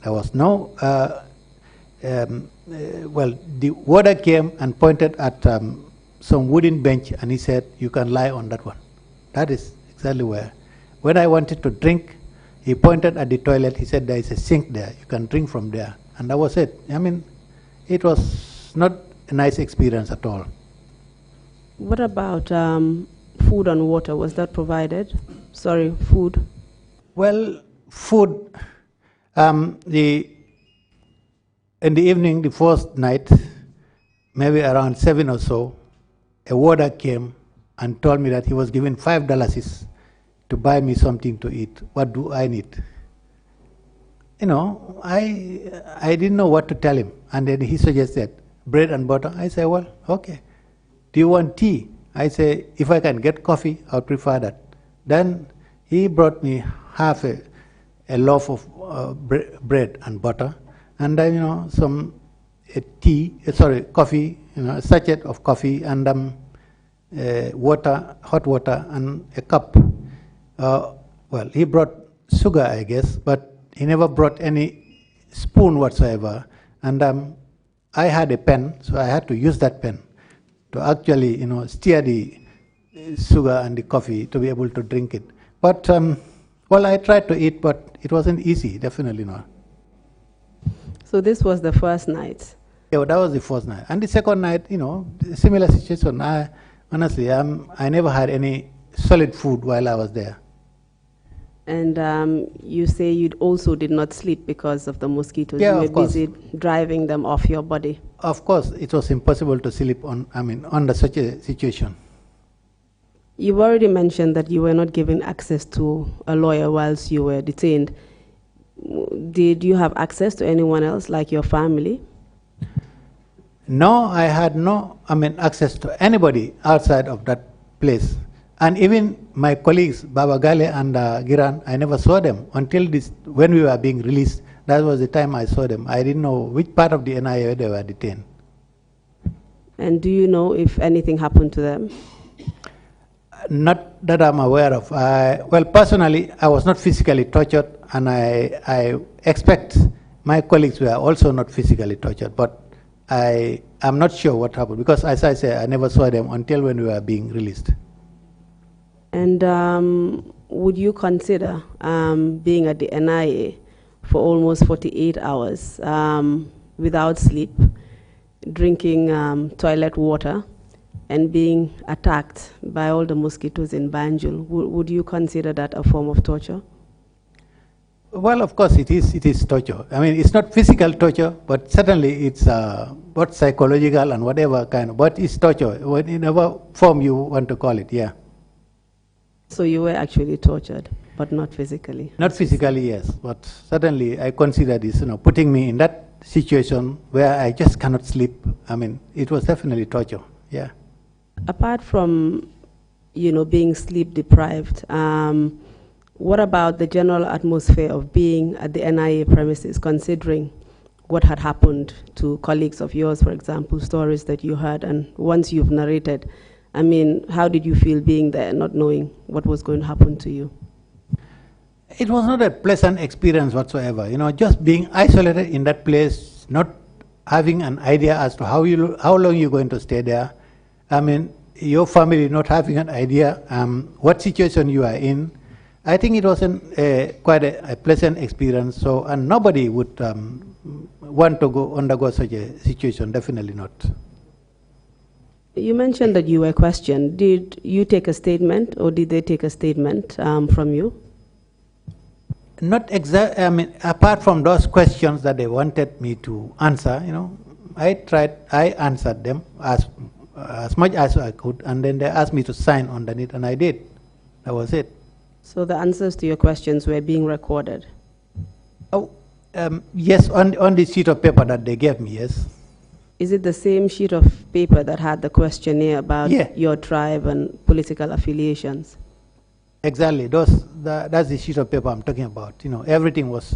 Speaker 5: There was no, the warder came and pointed at some wooden bench, and he said, "You can lie on that one." That is exactly where. When I wanted to drink, he pointed at the toilet. He said, "There is a sink there. You can drink from there." And that was it. It was not a nice experience at all.
Speaker 3: What about food and water? Was that provided? Sorry, food.
Speaker 5: Well, food. In the evening, the first night, maybe around 7 or so, a warder came and told me that he was giving $5 to buy me something to eat. What do I need? I didn't know what to tell him. And then he suggested bread and butter. I said, well, okay. Do you want tea? I say, if I can get coffee, I would prefer that. Then he brought me half a loaf of bread and butter, and then some coffee, a sachet of coffee, and water, hot water, and a cup. He brought sugar, I guess, but he never brought any spoon whatsoever. And I had a pen, so I had to use that pen to actually, stir the sugar and the coffee to be able to drink it. But, I tried to eat, but it wasn't easy, definitely not.
Speaker 3: So this was the first night?
Speaker 5: Yeah, that was the first night. And the second night, similar situation. Honestly, I never had any solid food while I was there.
Speaker 3: And you say you also did not sleep because of the mosquitoes.
Speaker 5: Yeah,
Speaker 3: you were busy driving them off your body.
Speaker 5: Of course, it was impossible to sleep under such a situation.
Speaker 3: You've already mentioned that you were not given access to a lawyer whilst you were detained. Did you have access to anyone else, like your family?
Speaker 5: No, I had access to anybody outside of that place. And even my colleagues, Baba Gale and Giran, I never saw them until when we were being released. That was the time I saw them. I didn't know which part of the NIA they were detained.
Speaker 3: And do you know if anything happened to them?
Speaker 5: Not that I'm aware of. Well, personally, I was not physically tortured, and I expect my colleagues were also not physically tortured, but I'm not sure what happened, because as I say, I never saw them until when we were being released.
Speaker 3: And would you consider being at the NIA for almost 48 hours without sleep, drinking toilet water, and being attacked by all the mosquitoes in Banjul? Would you consider that a form of torture?
Speaker 5: Well, of course it is torture. I mean, it's not physical torture, but certainly it's both psychological and whatever kind of, but it's torture, in whatever form you want to call it, yeah.
Speaker 3: So you were actually tortured, but not physically?
Speaker 5: Not physically, yes, but certainly I consider this, putting me in that situation where I just cannot sleep. I mean, it was definitely torture, yeah.
Speaker 3: Apart from, being sleep deprived, what about the general atmosphere of being at the NIA premises, considering what had happened to colleagues of yours, for example, stories that you heard, and once you've narrated, I mean, how did you feel being there, not knowing what was going to happen to you?
Speaker 5: It was not a pleasant experience whatsoever. Just being isolated in that place, not having an idea as to how long you're going to stay there. I mean, your family not having an idea what situation you are in. I think it wasn't quite a pleasant experience. So, and nobody would want to undergo such a situation. Definitely not.
Speaker 3: You mentioned that you were questioned. Did you take a statement, or did they take a statement from you?
Speaker 5: Not exact. I mean, apart from those questions that they wanted me to answer, I answered them as much as I could, and then they asked me to sign underneath, and I did. That was it.
Speaker 3: So the answers to your questions were being recorded?
Speaker 5: Oh, yes, on the sheet of paper that they gave me, yes.
Speaker 3: Is it the same sheet of paper that had the questionnaire about your tribe and political affiliations?
Speaker 5: Exactly. That's the sheet of paper I'm talking about. Everything was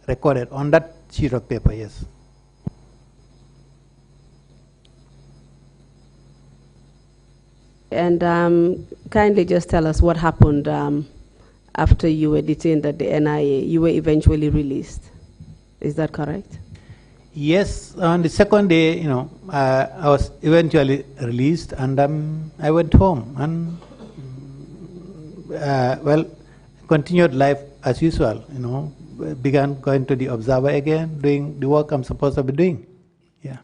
Speaker 5: recorded on that sheet of paper, yes.
Speaker 3: And kindly just tell us what happened after you were detained at the NIA. You were eventually released. Is that correct?
Speaker 5: Yes. On the second day, I was eventually released, and I went home and continued life as usual. Began going to the Observer again, doing the work I'm supposed to be doing. Yeah.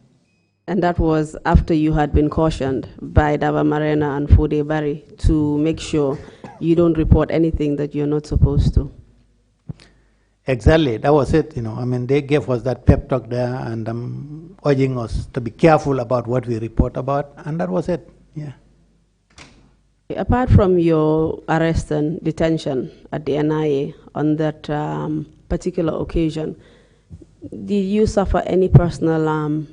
Speaker 3: And that was after you had been cautioned by Dava Marena and Fode Barry to make sure you don't report anything that you're not supposed to.
Speaker 5: Exactly, that was it. I mean, they gave us that pep talk there, and urging us to be careful about what we report about, and that was it. Yeah.
Speaker 3: Apart from your arrest and detention at the NIA on that particular occasion, did you suffer any personal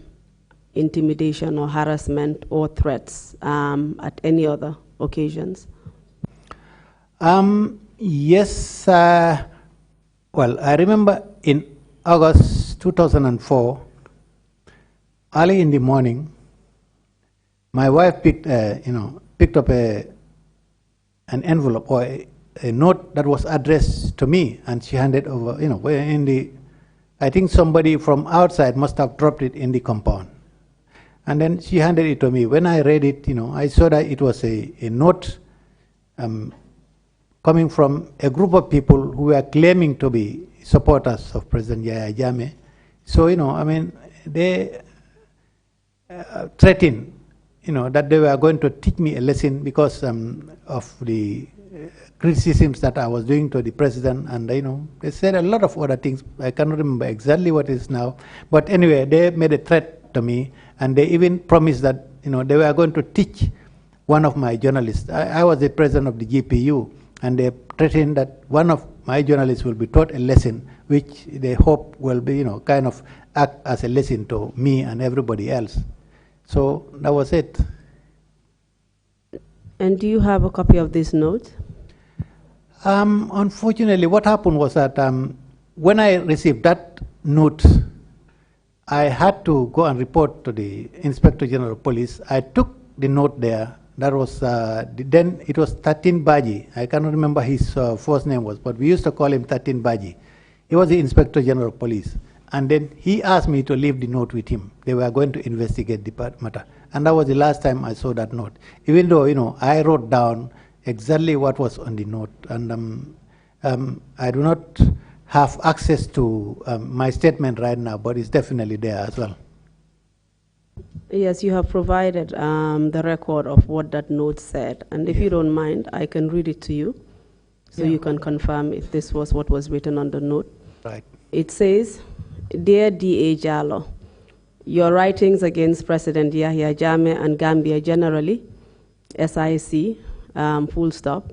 Speaker 3: intimidation or harassment or threats at any other occasions?
Speaker 5: Yes. Well, I remember in August 2004, early in the morning, my wife picked up an envelope or a note that was addressed to me, and she handed over. I think somebody from outside must have dropped it in the compound. And then she handed it to me. When I read it, I saw that it was a note coming from a group of people who were claiming to be supporters of President Yahya Jammeh. So, they threatened, that they were going to teach me a lesson because of the criticisms that I was doing to the president, and they said a lot of other things. I cannot remember exactly what it is now, but anyway, they made a threat to me, and they even promised that they were going to teach one of my journalists. I was the president of the GPU, and they threatened that one of my journalists will be taught a lesson which they hope will be, kind of act as a lesson to me and everybody else. So that was it.
Speaker 3: And do you have a copy of this note?
Speaker 5: Unfortunately, what happened was that when I received that note, I had to go and report to the Inspector General of Police. I took the note there. That was, then it was 13 Baji. I cannot remember his first name was, but we used to call him 13 Baji. He was the Inspector General of Police. And then he asked me to leave the note with him. They were going to investigate the matter. And that was the last time I saw that note. Even though, I wrote down exactly what was on the note. And I do not have access to my statement right now, but it's definitely there as well.
Speaker 3: Yes, you have provided the record of what that note said. And if you don't mind, I can read it to you so you can confirm if this was what was written on the note.
Speaker 5: Right.
Speaker 3: It says, "Dear D.A. Jawo, your writings against President Yahya Jammeh and Gambia generally, SIC, full stop,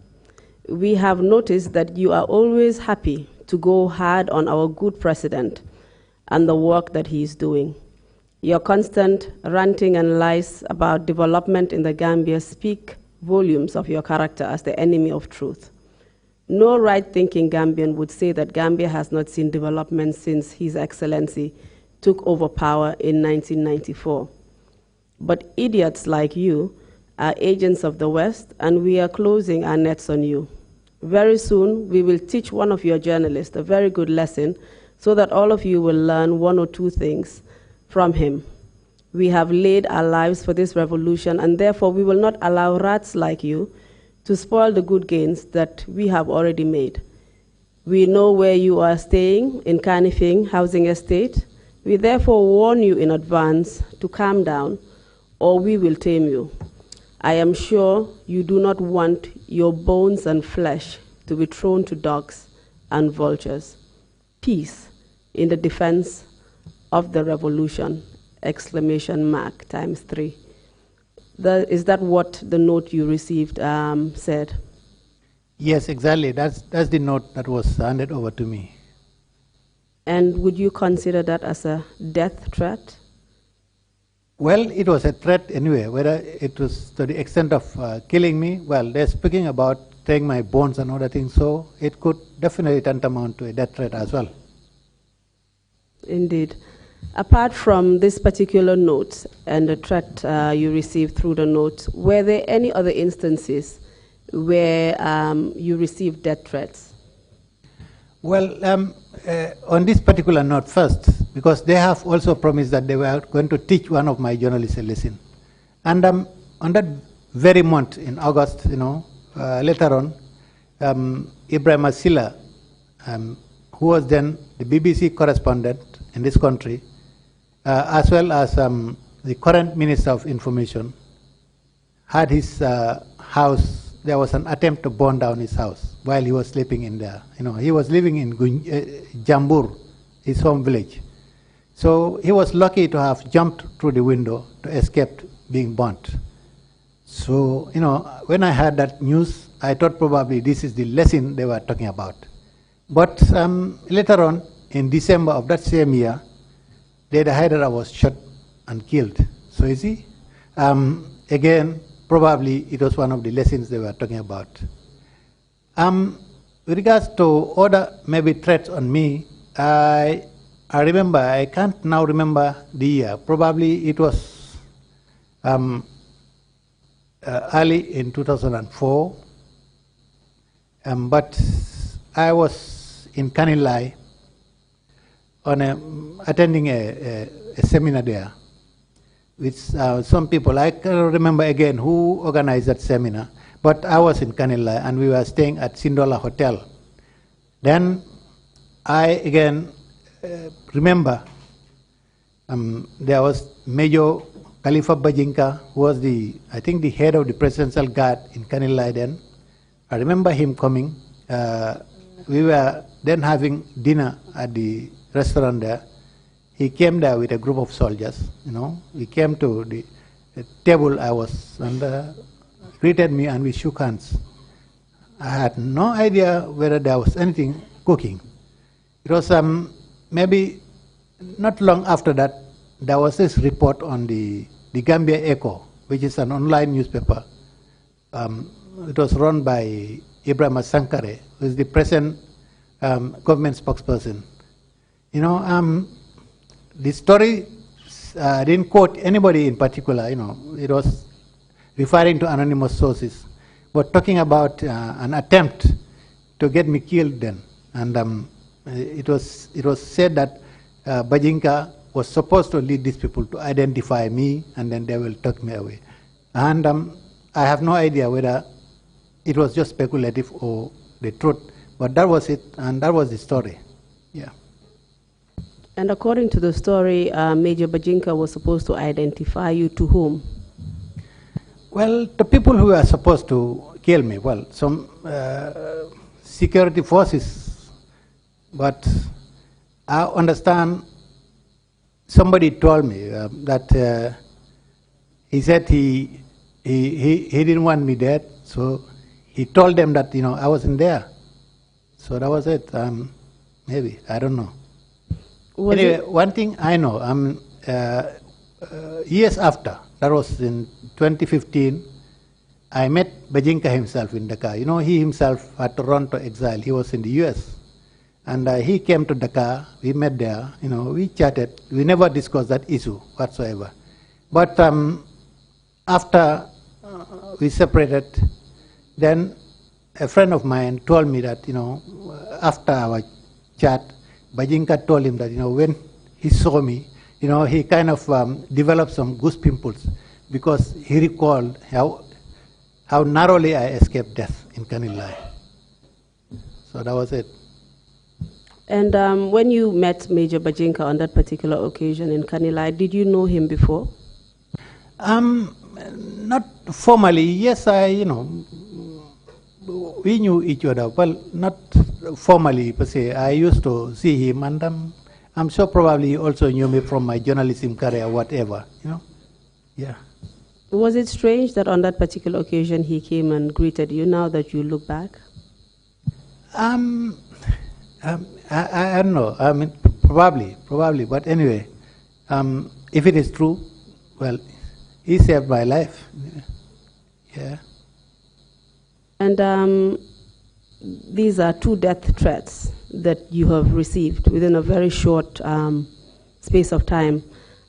Speaker 3: we have noticed that you are always happy to go hard on our good president and the work that he is doing. Your constant ranting and lies about development in the Gambia speak volumes of your character as the enemy of truth. No right-thinking Gambian would say that Gambia has not seen development since His Excellency took over power in 1994. But idiots like you are agents of the West, and we are closing our nets on you. Very soon, we will teach one of your journalists a very good lesson so that all of you will learn one or two things from him. We have laid our lives for this revolution, and therefore we will not allow rats like you to spoil the good gains that we have already made. We know where you are staying, in Kanifing Housing Estate. We therefore warn you in advance to calm down, or we will tame you. I am sure you do not want your bones and flesh to be thrown to dogs and vultures. Peace in the defense of the revolution, ! ×3. Is that what the note you received said?
Speaker 5: Yes, exactly. That's the note that was handed over to me.
Speaker 3: And would you consider that as a death threat?
Speaker 5: Well, it was a threat anyway. Whether it was to the extent of killing me, well, they're speaking about taking my bones and other things, so it could definitely tantamount to a death threat as well.
Speaker 3: Indeed. Apart from this particular note and the threat you received through the note, were there any other instances where you received death threats?
Speaker 5: Well, on this particular note first, because they have also promised that they were going to teach one of my journalists a lesson. And on that very month in August, later on, Ibrahim Asila, who was then the BBC correspondent in this country, as well as the current Minister of Information, had his house. There was an attempt to burn down his house while he was sleeping in there. He was living in Jambur, his home village. So he was lucky to have jumped through the window to escape being burnt. So, when I heard that news, I thought probably this is the lesson they were talking about. But later on, in December of that same year, Deda Haidara was shot and killed. So you see, again, probably it was one of the lessons they were talking about. With regards to other maybe threats on me, I remember, I can't now remember the year. Probably it was early in 2004. But I was in Kanilai on attending a seminar there with some people. I can't remember again who organized that seminar, but I was in Kanilai and we were staying at Sindola Hotel. Then I again remember there was Major Khalifa Bajinka, who was I think the head of the presidential guard in Kanilai then. I remember him coming. We were then having dinner at the restaurant there. He came there with a group of soldiers. We came to the table I was, and greeted me, and we shook hands. I had no idea whether there was anything cooking. It was maybe not long after that, there was this report on the Gambia Echo, which is an online newspaper. It was run by Ibrahim Sankare, who is the present government spokesperson. You know, the story didn't quote anybody in particular. You know, it was referring to anonymous sources, but talking about an attempt to get me killed then. And it was said that Bajinka was supposed to lead these people to identify me, and then they will take me away. And I have no idea whether it was just speculative or the truth, but that was it, and that was the story. Yeah.
Speaker 3: And according to the story, Major Bajinka was supposed to identify you to whom?
Speaker 5: Well, the people who were supposed to kill me, well, some security forces, but I understand somebody told me that he said he didn't want me dead, so he told them that, you know, I wasn't there. So that was it. Maybe, I don't know. Anyway, one thing I know, years after, that was in 2015, I met Bajinka himself in Dakar. You know, he himself had to run to exile. He was in the US. And he came to Dakar, we met there, you know, we chatted. We never discussed that issue whatsoever. But after we separated, then a friend of mine told me that, you know, after our chat, Bajinka told him that, you know, when he saw me, you know, he kind of developed some goose pimples because he recalled how narrowly I escaped death in Kanilai. So that was it.
Speaker 3: And when you met Major Bajinka on that particular occasion in Kanilai, did you know him before?
Speaker 5: Not formally. Yes, you know, we knew each other. Well, not formally per se. I used to see him, and I'm sure probably he also knew me from my journalism career, whatever, you know. Yeah.
Speaker 3: Was it strange that on that particular occasion he came and greeted you, now that you look back? I don't know. I mean, probably. But anyway, if it is true, well, he saved my life. Yeah. And these are 2 death threats that you have received within a very short space of time.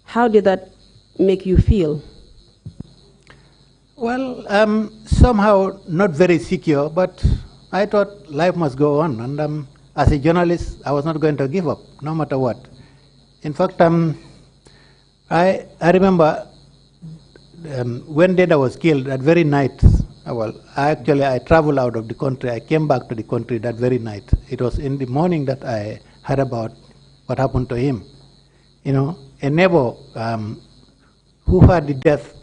Speaker 3: How did that make you feel?
Speaker 5: Well, somehow not very secure, but I thought life must go on, and as a journalist, I was not going to give up, no matter what. In fact, I remember when Deda was killed, that very night, I traveled out of the country. I came back to the country that very night. It was in the morning that I heard about what happened to him. You know, a neighbor who heard the death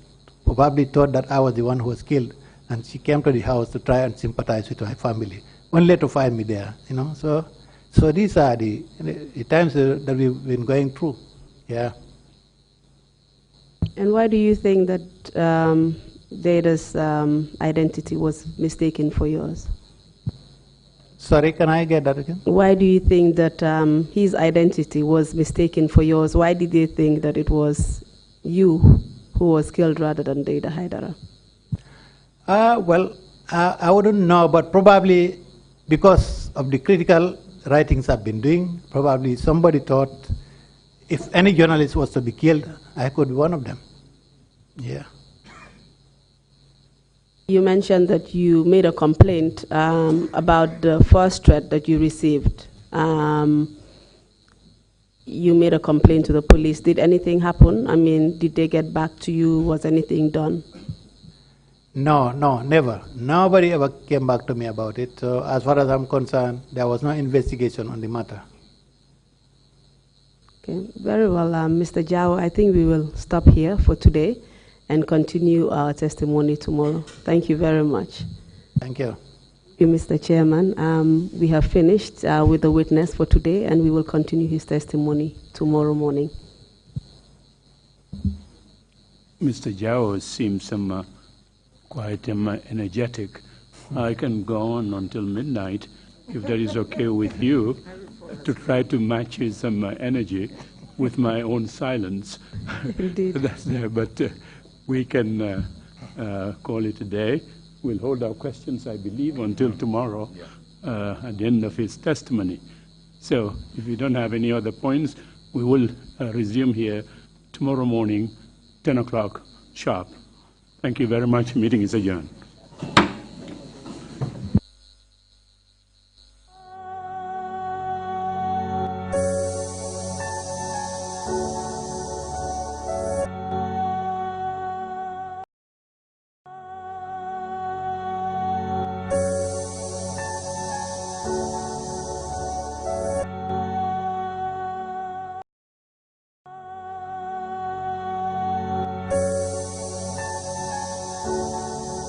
Speaker 5: probably thought that I was the one who was killed, and she came to the house to try and sympathize with my family, only to find me there, you know. So these are the times that we've been going through, yeah.
Speaker 3: And why do you think that Deda's identity was mistaken for yours?
Speaker 5: Sorry, can I get that again?
Speaker 3: Why do you think that his identity was mistaken for yours? Why did they think that it was you who was killed rather than Deda Haidara?
Speaker 5: Well, I wouldn't know, but probably because of the critical writings I've been doing, probably somebody thought if any journalist was to be killed, I could be one of them. Yeah.
Speaker 3: You mentioned that you made a complaint about the first threat that you received. You made a complaint to the police. Did anything happen? I mean, did they get back to you? Was anything done?
Speaker 5: No, never. Nobody ever came back to me about it. So as far as I'm concerned, there was no investigation on the matter.
Speaker 3: Okay, very well, Mr. Jawo. I think we will stop here for today and continue our testimony tomorrow. Thank you very much.
Speaker 5: Thank you.
Speaker 3: Thank you, Mr. Chairman. We have finished with the witness for today, and we will continue his testimony tomorrow morning.
Speaker 1: Mr. Jawo seems quite energetic I can go on until midnight, if that is okay with you, to try to match some energy with my own silence.
Speaker 3: Indeed.
Speaker 1: That's there, but we can call it a day. We'll hold our questions, I believe, until tomorrow at the end of his testimony. So if you don't have any other points, we will resume here tomorrow morning, 10 o'clock sharp. Thank you very much. Meeting is adjourned.